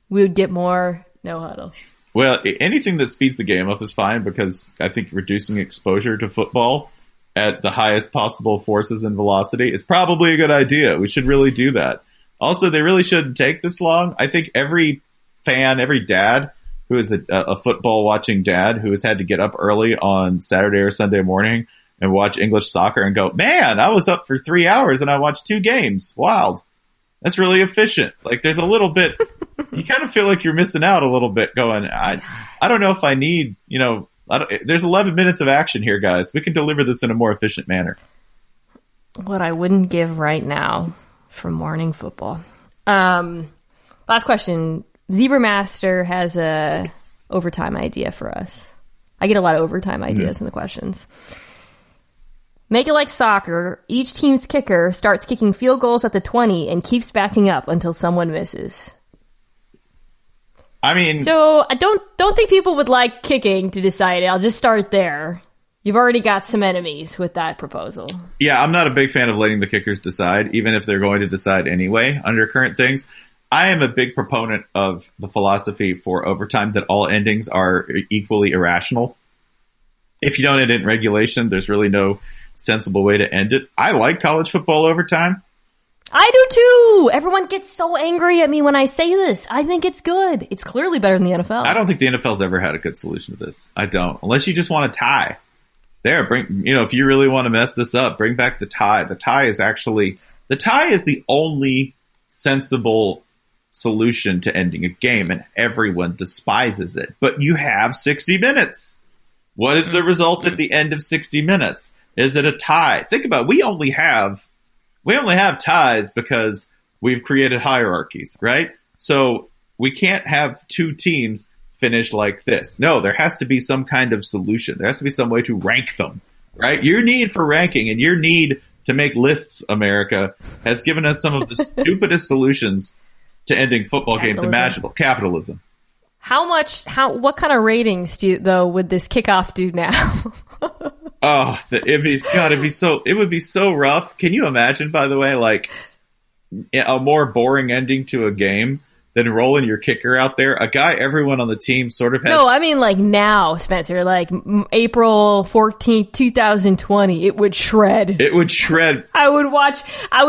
we would get more no huddle.
Well, anything that speeds the game up is fine, because I think reducing exposure to football at the highest possible forces and velocity is probably a good idea. We should really do that. Also, they really shouldn't take this long. I think every fan, every dad who is a football watching dad who has had to get up early on Saturday or Sunday morning and watch English soccer and go, man, I was up for 3 hours and I watched 2 games. Wild. That's really efficient. Like, there's a little bit, you kind of feel like you're missing out a little bit going, I don't know if I need, there's 11 minutes of action here, guys. We can deliver this in a more efficient manner.
What I wouldn't give right now for morning football. Last question. Zebra Master has a overtime idea for us. I get a lot of overtime ideas in the questions. Make it like soccer. Each team's kicker starts kicking field goals at the 20 and keeps backing up until someone misses.
I mean,
so I don't think people would like kicking to decide it. I'll just start there. You've already got some enemies with that proposal.
Yeah, I'm not a big fan of letting the kickers decide, even if they're going to decide anyway under current things. I am a big proponent of the philosophy for overtime that all endings are equally irrational. If you don't end it in regulation, there's really no sensible way to end it. I like college football overtime.
I do too. Everyone gets so angry at me when I say this. I think it's good. It's clearly better than the NFL.
I don't think the NFL's ever had a good solution to this. I don't. Unless you just want a tie. If you really want to mess this up, bring back the tie. The tie is the only sensible solution to ending a game, and everyone despises it. But you have 60 minutes. What is the result at the end of 60 minutes? Is it a tie? Think about it. We only have ties because we've created hierarchies, right? So we can't have 2 teams finish like this. No, there has to be some kind of solution. There has to be some way to rank them, right? Your need for ranking and your need to make lists, America, has given us some of the stupidest solutions to ending football games imaginable. Capitalism.
What kind of ratings would this kickoff do now?
Oh, it would be so rough. Can you imagine, by the way, like a more boring ending to a game than rolling your kicker out there? A guy everyone on the team sort of has. No,
I mean like now, Spencer, like April 14th, 2020, it would shred.
It would shred.
I would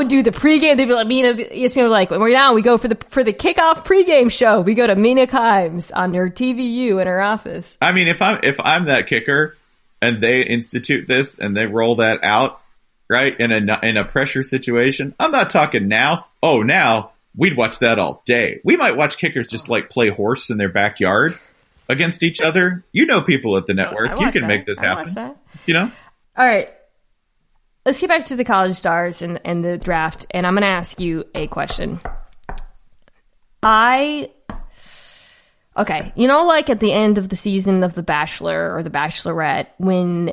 do the pregame. They'd be like, Mina, ESPN would be like, we go for the kickoff pregame show. We go to Mina Kimes on her TVU in her office.
I mean, if I'm that kicker and they institute this and they roll that out, right, in a pressure situation, I'm not talking now. Oh, now we'd watch that all day. We might watch kickers just like play horse in their backyard against each other. People at the network. You can make this happen.
All right. Let's get back to the college stars and the draft. And I'm going to ask you a question. Okay. Like at the end of the season of The Bachelor or The Bachelorette, when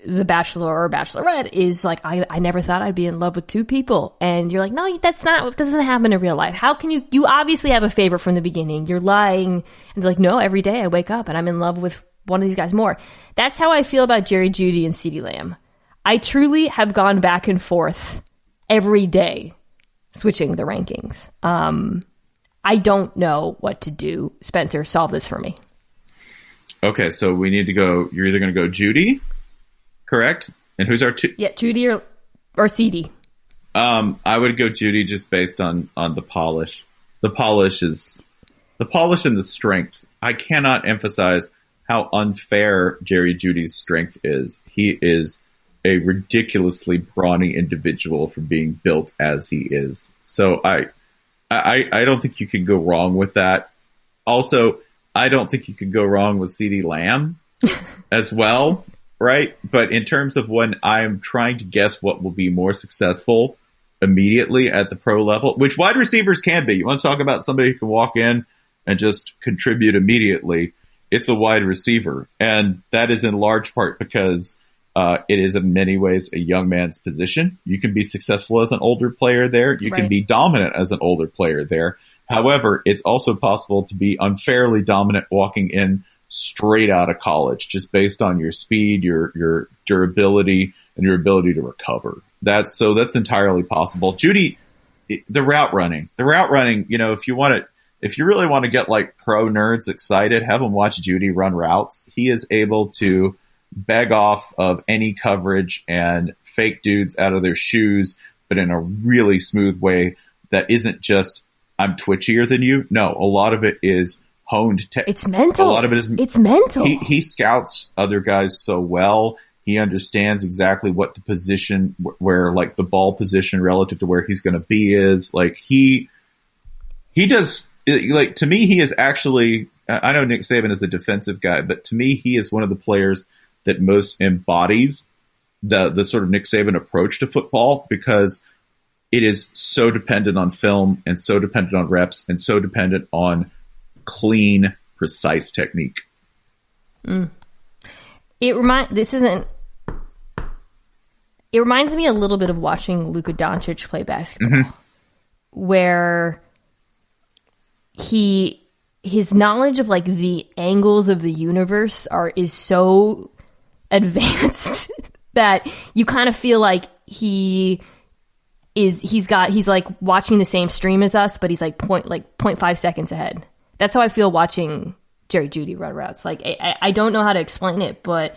the Bachelor or Bachelorette is like, I never thought I'd be in love with 2 people. And you're like, no, that doesn't happen in real life. How can you obviously have a favorite from the beginning. You're lying. And they're like, no, every day I wake up and I'm in love with one of these guys more. That's how I feel about Jerry Jeudy and CeeDee Lamb. I truly have gone back and forth every day switching the rankings. I don't know what to do. Spencer, solve this for me.
Okay, so we need to go, you're either going to go Jeudy, correct? And who's our 2?
Yeah, Jeudy or CeeDee.
I would go Jeudy just based on the polish. The polish and the strength. I cannot emphasize how unfair Jerry Jeudy's strength is. He is a ridiculously brawny individual for being built as he is. So I don't think you can go wrong with that. Also, I don't think you could go wrong with CeeDee Lamb as well. Right? But in terms of when I'm trying to guess what will be more successful immediately at the pro level, which wide receivers can be. You want to talk about somebody who can walk in and just contribute immediately. It's a wide receiver. And that is in large part because It is in many ways a young man's position. You can be successful as an older player there. You can be dominant as an older player there. However, it's also possible to be unfairly dominant walking in straight out of college, just based on your speed, your durability, and your ability to recover. That's entirely possible. Jeudy, the route running, if you really want to get like pro nerds excited, have them watch Jeudy run routes. He is able to beg off of any coverage and fake dudes out of their shoes, but in a really smooth way that isn't just, I'm twitchier than you. No, a lot of it is honed.
It's mental.
A lot of it is.
It's mental.
He scouts other guys so well. He understands exactly what the position, where like the ball position relative to where he's going to be is. Like he does, like, to me, he is actually, I know Nick Saban is a defensive guy, but to me, he is one of the players that most embodies the sort of Nick Saban approach to football, because it is so dependent on film and so dependent on reps and so dependent on clean, precise technique.
It reminds me a little bit of watching Luka Doncic play basketball, where his knowledge of like the angles of the universe is so advanced that you kind of feel like he's like watching the same stream as us, but he's like 0.5 seconds ahead. That's how I feel watching Jerry Jeudy run routes. Like I don't know how to explain it, but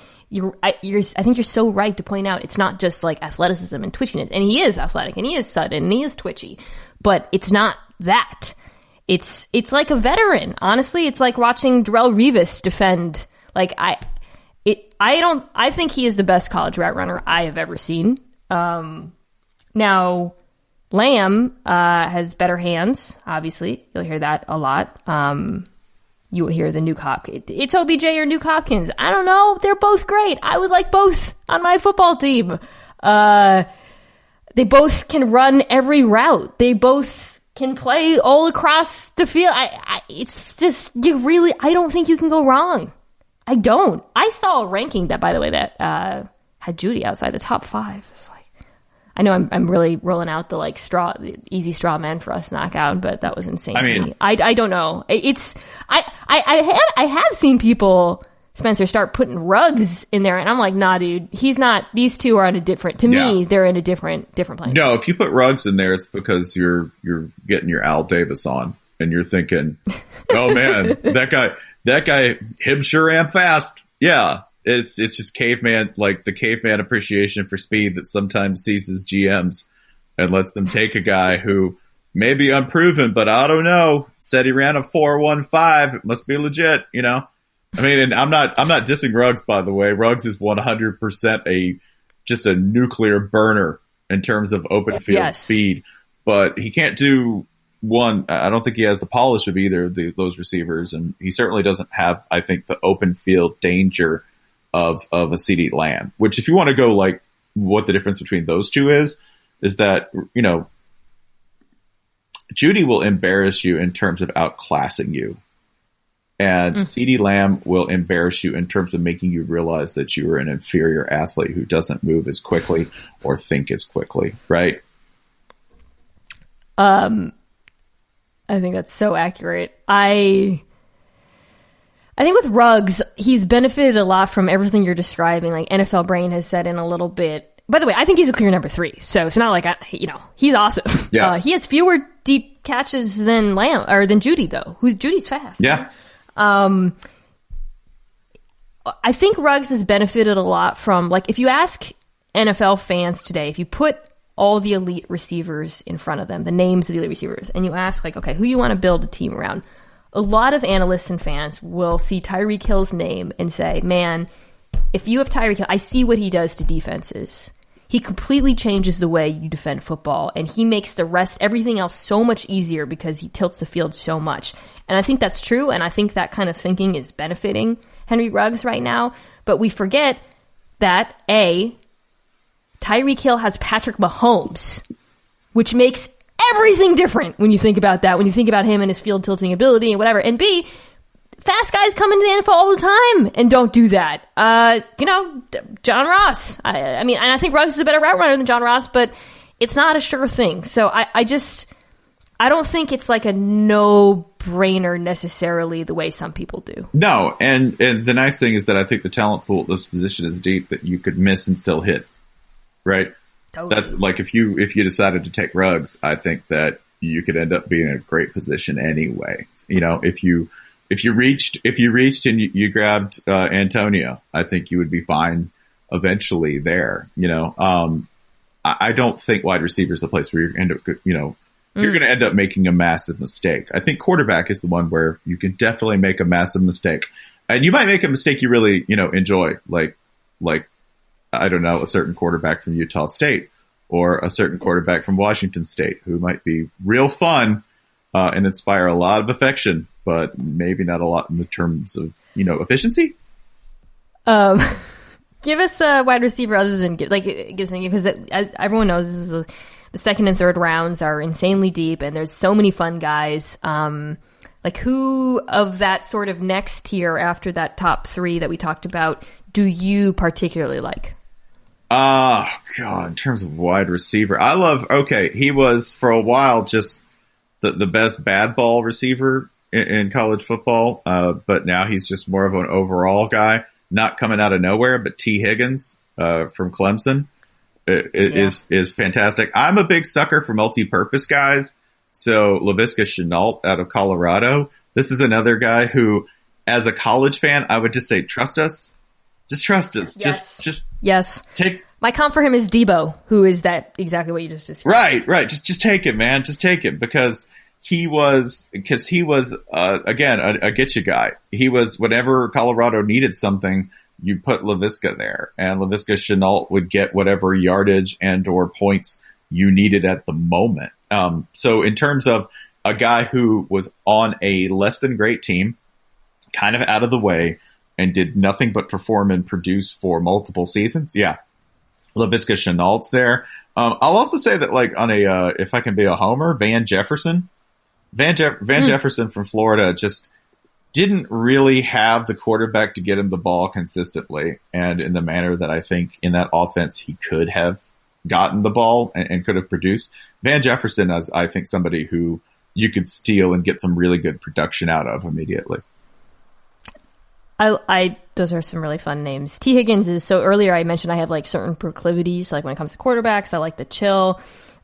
I think you're so right to point out it's not just like athleticism and twitchiness. And he is athletic and he is sudden and he is twitchy, but it's not that. It's like a veteran. Honestly, it's like watching Darrelle Revis defend. Like I think he is the best college route runner I have ever seen. Now Lamb has better hands, obviously. You'll hear that a lot. You will hear the Nuke Hopkins. It's OBJ or Nuke Hopkins. I don't know. They're both great. I would like both on my football team. They both can run every route. They both can play all across the field. It's just, I don't think you can go wrong. I don't. I saw a ranking that, by the way, that had Jeudy outside the top 5. It's like, I know I'm really rolling out the easy straw man for us knockout, but that was insane to me. I don't know. I have seen people, Spencer, start putting Ruggs in there, and I'm like, nah, dude, he's not. These two are on a different. To me, they're in a different plane.
No, if you put Ruggs in there, it's because you're getting your Al Davis on, and you're thinking, oh man, that guy, him sure am fast. Yeah. It's just caveman, like the caveman appreciation for speed that sometimes seizes GMs and lets them take a guy who may be unproven, but I don't know. Said he ran a 4.15. It must be legit, you know? I mean, and I'm not dissing Ruggs, by the way. Ruggs is 100% just a nuclear burner in terms of open field speed, but he can't do one. I don't think he has the polish of either of those receivers, and he certainly doesn't have, I think, the open field danger of a CeeDee Lamb, which, if you want to go like what the difference between those two is that, you know, Jeudy will embarrass you in terms of outclassing you, and CeeDee Lamb will embarrass you in terms of making you realize that you are an inferior athlete who doesn't move as quickly or think as quickly, right?
I think that's so accurate. I think with Ruggs, he's benefited a lot from everything you're describing. Like NFL Brain has said in a little bit. By the way, I think he's a clear number 3. So it's not like, he's awesome.
Yeah.
He has fewer deep catches than Jeudy, though. Jeudy's fast.
Yeah.
I think Ruggs has benefited a lot from, like, if you ask NFL fans today, if you put all the elite receivers in front of them, the names of the elite receivers, and you ask, like, okay, who you want to build a team around? A lot of analysts and fans will see Tyreek Hill's name and say, man, if you have Tyreek Hill, I see what he does to defenses. He completely changes the way you defend football, and he makes everything else so much easier because he tilts the field so much. And I think that's true, and I think that kind of thinking is benefiting Henry Ruggs right now. But we forget that, Tyreek Hill has Patrick Mahomes, which makes everything different when you think about that, when you think about him and his field tilting ability and whatever. And B, fast guys come into the NFL all the time and don't do that. John Ross. I mean, and I think Ruggs is a better route runner than John Ross, but it's not a sure thing. So I don't think it's like a no-brainer necessarily the way some people do.
No, and the nice thing is that I think the talent pool at this position is deep that you could miss and still hit, right?
Totally.
That's like if you decided to take Ruggs, I think that you could end up being in a great position anyway. If you reached and you grabbed Antonio, I think you would be fine eventually there. I don't think wide receiver is the place where you're going to end up making a massive mistake. I think quarterback is the one where you can definitely make a massive mistake, and you might make a mistake you really enjoy, like I don't know, a certain quarterback from Utah State or a certain quarterback from Washington State who might be real fun and inspire a lot of affection, but maybe not a lot in the terms of efficiency.
Give us a wide receiver other than because everyone knows this is the second and third rounds are insanely deep, and there's so many fun guys. Who of that sort of next tier after that top three that we talked about do you particularly like?
God, in terms of wide receiver, he was for a while just the best bad ball receiver in college football, but now he's just more of an overall guy, not coming out of nowhere, but T. Higgins from Clemson. Is fantastic. I'm a big sucker for multi-purpose guys. So Laviska Shenault out of Colorado. This is another guy who, as a college fan, I would just say, trust us. Just trust us.
Yes.
Just take.
My comp for him is Debo, who is that exactly what you just described.
Right. Just take it, man. Just take it because he was again, a get you guy. He was, whenever Colorado needed something, you put Laviska there, and Laviska Shenault would get whatever yardage and or points you needed at the moment. So in terms of a guy who was on a less than great team, kind of out of the way, and did nothing but perform and produce for multiple seasons, Laviska Chenault's there. I'll also say that, like, on if I can be a homer, Van Jefferson Jefferson from Florida just didn't really have the quarterback to get him the ball consistently and in the manner that I think in that offense he could have gotten the ball and could have produced. Van Jefferson is, I think, somebody who you could steal and get some really good production out of immediately.
Those are some really fun names. T. Higgins is, so earlier I mentioned I have like certain proclivities, like when it comes to quarterbacks, I like the chill.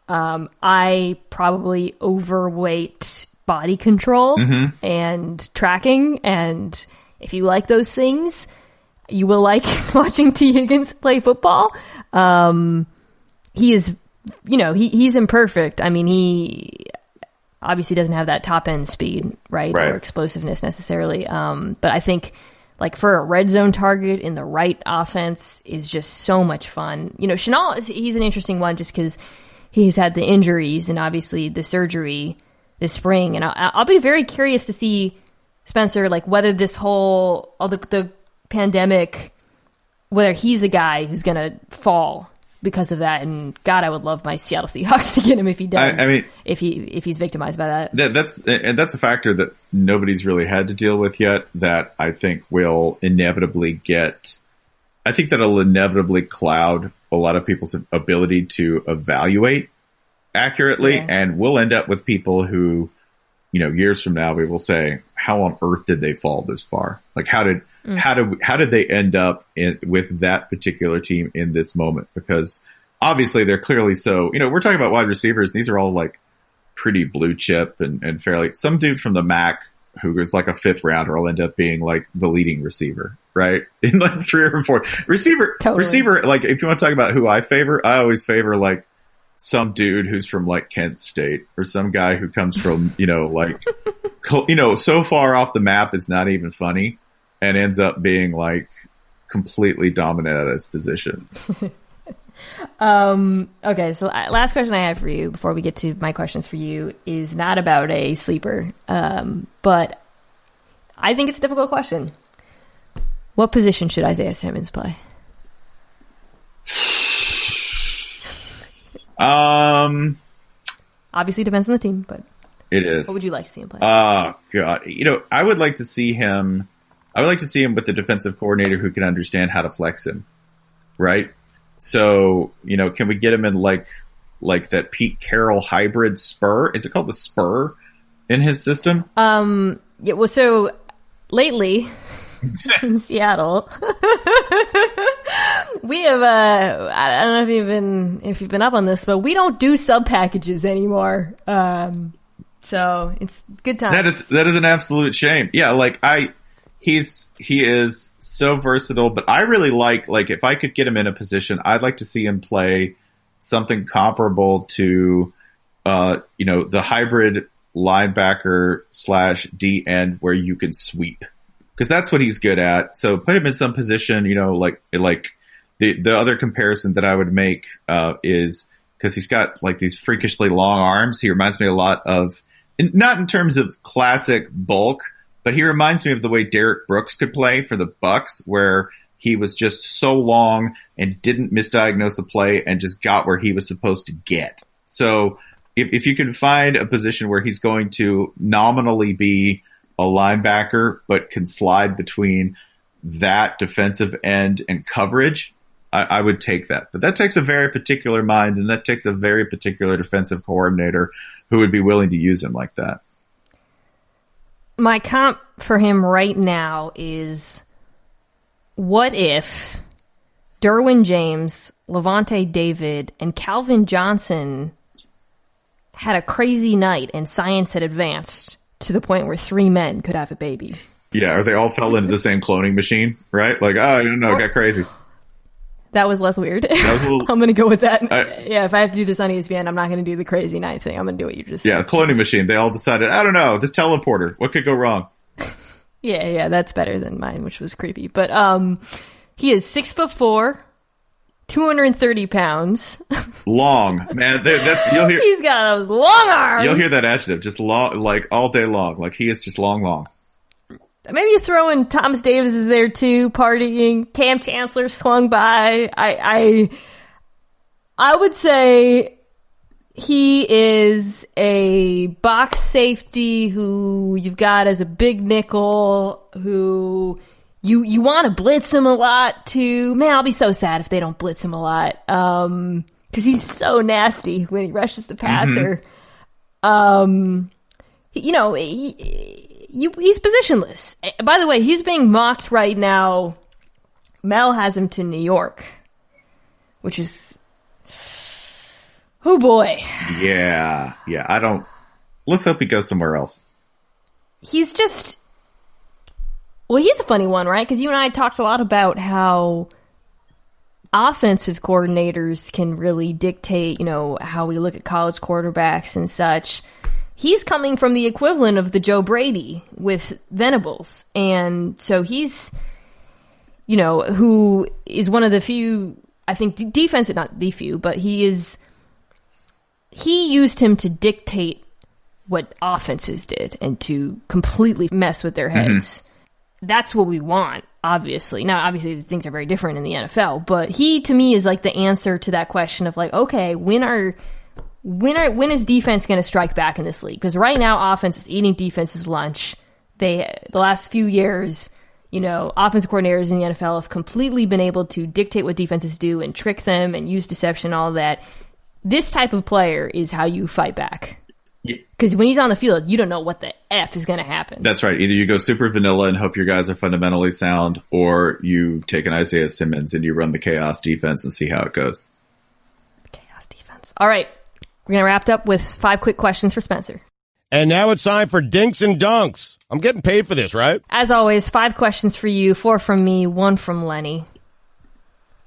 I probably overweight body control and tracking. And if you like those things, you will like watching T. Higgins play football. He is, he's imperfect. I mean, he obviously doesn't have that top end speed, right? Or explosiveness necessarily. But I think, like, for a red zone target in the right offense is just so much fun. Shenault, he's an interesting one just because he's had the injuries and obviously the surgery this spring. And I'll be very curious to see, Spencer, like, whether this whole, the pandemic, whether he's a guy who's going to fall because of that. And God, I would love my Seattle Seahawks to get him if he does. I mean, if he's victimized by that. That's
a factor that nobody's really had to deal with yet. That I think will inevitably get. I think that'll inevitably cloud a lot of people's ability to evaluate accurately, and we'll end up with people who, years from now, we will say, "How on earth did they fall this far? Like, how did they end up with that particular team in this moment?" Because obviously they're clearly so, we're talking about wide receivers. These are all like pretty blue chip and fairly, some dude from the MAC who is like a fifth rounder will end up being like the leading receiver, right? In like 3 or 4 receiver, like, if you want to talk about who I favor, I always favor like some dude who's from like Kent State or some guy who comes from, like, so far off the map, it's not even funny. And ends up being like completely dominant at his position.
Okay, so last question I have for you before we get to my questions for you is not about a sleeper, but I think it's a difficult question. What position should Isaiah Simmons play?
Obviously
depends on the team, but
It is.
What would you like to see him play?
Oh God, I would like to see him. I would like to see him with the defensive coordinator who can understand how to flex him, right? So, can we get him in like that Pete Carroll hybrid spur? Is it called the spur in his system?
Yeah. Well, so lately in Seattle, we have I don't know if you've been up on this, but we don't do sub packages anymore. So it's good times.
That is an absolute shame. Yeah, he is so versatile, but I really like if I could get him in a position, I'd like to see him play something comparable to the hybrid linebacker / D end where you can sweep, because that's what he's good at. So put him in some position, like the other comparison that I would make is because he's got these freakishly long arms. He reminds me a lot of, not in terms of classic bulk, but he reminds me of the way Derek Brooks could play for the Bucks, where he was just so long and didn't misdiagnose the play and just got where he was supposed to get. So if you can find a position where he's going to nominally be a linebacker, but can slide between that defensive end and coverage, I would take that. But that takes a very particular mind, and that takes a very particular defensive coordinator who would be willing to use him like that.
My comp for him right now is, what if Derwin James, Levante David, and Calvin Johnson had a crazy night and science had advanced to the point where 3 men could have a baby?
Yeah, or they all fell into the same cloning machine, right? I don't know, it got crazy.
That was less weird. I'm going to go with that. Yeah, if I have to do this on ESPN, I'm not going to do the crazy night thing. I'm going to do what you just said.
Yeah, cloning machine. They all decided, I don't know, this teleporter, what could go wrong?
Yeah, that's better than mine, which was creepy. But he is 6'4", 230 pounds.
Long, man. You'll hear.
He's got those long arms.
You'll hear that adjective, just long, all day long. He is just long.
Maybe you throw in Thomas Davis is there too, partying. Cam Chancellor swung by. I would say he is a box safety who you've got as a big nickel, who you want to blitz him a lot too. Man, I'll be so sad if they don't blitz him a lot. 'Cause he's so nasty when he rushes the passer. Mm-hmm. He's positionless. By the way, he's being mocked right now. Mel has him to New York, which is, oh boy.
Yeah. Let's hope he goes somewhere else.
He's just, he's a funny one, right? Because you and I talked a lot about how offensive coordinators can really dictate, how we look at college quarterbacks and such. He's coming from the equivalent of the Joe Brady with Venables. And so he's, who is one of the few, I think, defensive, not the few, but he used him to dictate what offenses did and to completely mess with their heads. Mm-hmm. That's what we want, obviously. Now, obviously, things are very different in the NFL, but he, to me, is the answer to that question of okay, when is defense going to strike back in this league? Because right now, offense is eating defense's lunch. The last few years, offensive coordinators in the NFL have completely been able to dictate what defenses do and trick them and use deception, all that. This type of player is how you fight back. Because when he's on the field, you don't know what the F is going to happen.
That's right. Either you go super vanilla and hope your guys are fundamentally sound, or you take an Isaiah Simmons and you run the chaos defense and see how it goes.
Chaos defense. All right. We're going to wrap up with 5 quick questions for Spencer.
And now it's time for Dinks and Dunks. I'm getting paid for this, right?
As always, 5 questions for you, 4 from me, 1 from Lenny.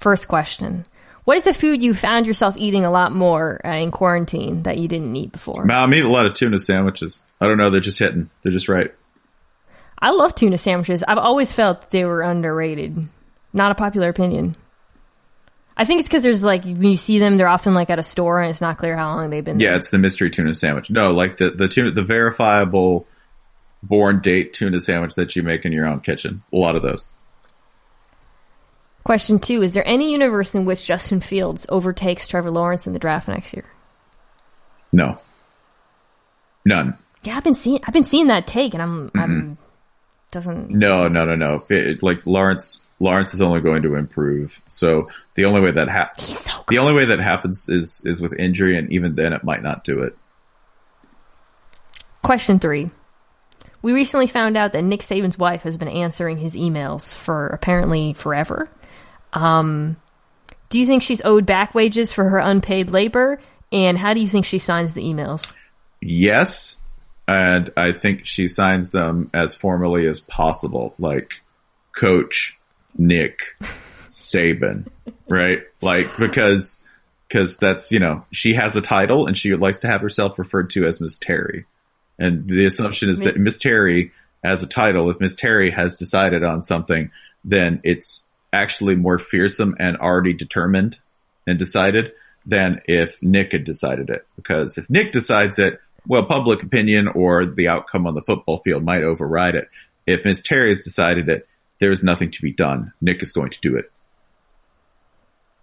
First question. What is a food you found yourself eating a lot more in quarantine that you didn't eat before?
I'm eating a lot of tuna sandwiches. I don't know. They're just hitting. They're just right.
I love tuna sandwiches. I've always felt they were underrated. Not a popular opinion. I think it's because there's when you see them, they're often at a store and it's not clear how long they've been there.
Yeah, it's the mystery tuna sandwich. No, the tuna, the verifiable born date tuna sandwich that you make in your own kitchen. A lot of those.
Question 2, is there any universe in which Justin Fields overtakes Trevor Lawrence in the draft next year?
No. None.
Yeah, I've been seeing that take, and I'm doesn't.
No. Like Lawrence is only going to improve. So the only way that happens is with injury, and even then, it might not do it.
Question 3. We recently found out that Nick Saban's wife has been answering his emails for apparently forever. Do you think she's owed back wages for her unpaid labor? And how do you think she signs the emails?
Yes. And I think she signs them as formally as possible, like Coach Nick Saban, right? Like, because that's, she has a title and she likes to have herself referred to as Miss Terry. And the assumption is that Miss Terry has a title. If Miss Terry has decided on something, then it's actually more fearsome and already determined and decided than if Nick had decided it. Because if Nick decides it, well, public opinion or the outcome on the football field might override it. If Miss Terry has decided it, there's nothing to be done. Nick is going to do it.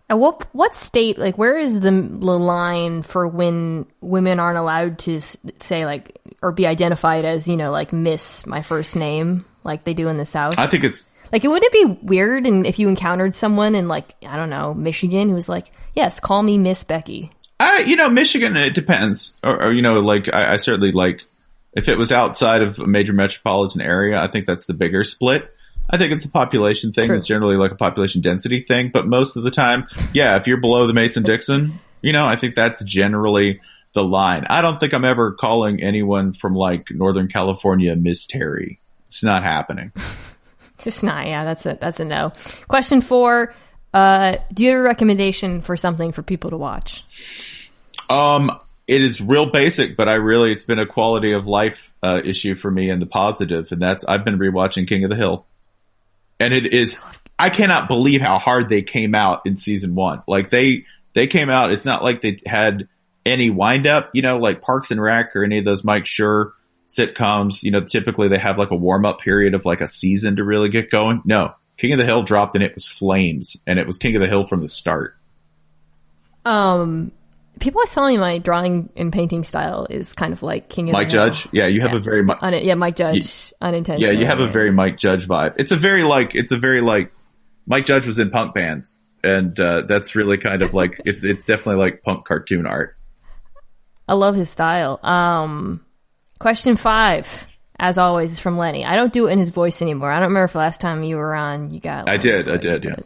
At what state, like, where is the line for when women aren't allowed to say, like, or be identified as, like, Miss my first name, like they do in the South?
I think it's...
Like, wouldn't it be weird if you encountered someone in, like, I don't know, Michigan who was like, yes, call me Miss Becky?
Michigan, it depends. Or like, I certainly, like, if it was outside of a major metropolitan area, I think that's the bigger split. I think it's a population thing. True. It's generally like a population density thing. But most of the time, yeah, if you're below the Mason-Dixon, I think that's generally the line. I don't think I'm ever calling anyone from, like, Northern California Miss Terry. It's not happening.
Just not. Yeah, that's a no. Question 4. Do you have a recommendation for something for people to watch?
It is real basic, but it's been a quality of life issue for me in the positive. And that's, I've been rewatching King of the Hill. And it is, I cannot believe how hard they came out in season 1. Like they came out, it's not like they had any wind up, like Parks and Rec or any of those Mike Schur sitcoms. Typically they have like a warm up period of like a season to really get going. No, King of the Hill dropped and it was flames, and it was King of the Hill from the start.
People are telling me my drawing and painting style is kind of like King of
Mike
the Hill.
Judge. Yeah, you have a very
Mike Judge unintentionally.
Yeah, you have a very Mike Judge vibe. It's a very like Mike Judge was in punk bands, and that's really kind of like it's definitely like punk cartoon art.
I love his style. Question 5, as always, is from Lenny. I don't do it in his voice anymore. I don't remember if last time you were on you got.
I did. Yeah.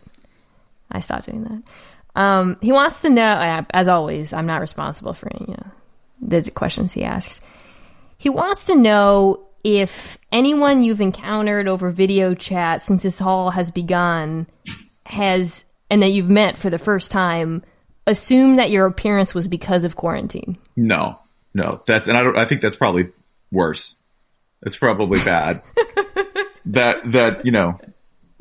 I stopped doing that. He wants to know, as always, I'm not responsible for any, the questions he asks. He wants to know if anyone you've encountered over video chat since this all has begun and that you've met for the first time, assumed that your appearance was because of quarantine.
No, I think that's probably worse. It's probably bad.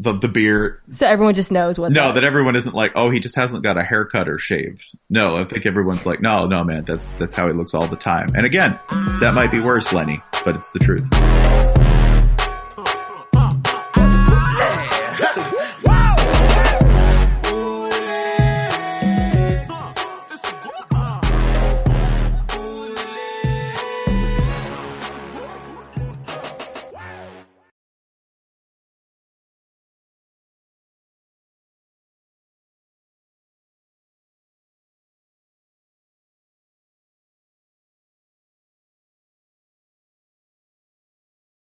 The beard.
So everyone just knows what's up.
That everyone isn't like, oh, he just hasn't got a haircut or shaved. No, I think everyone's like, no, man, that's how he looks all the time. And again, that might be worse, Lenny, but it's the truth.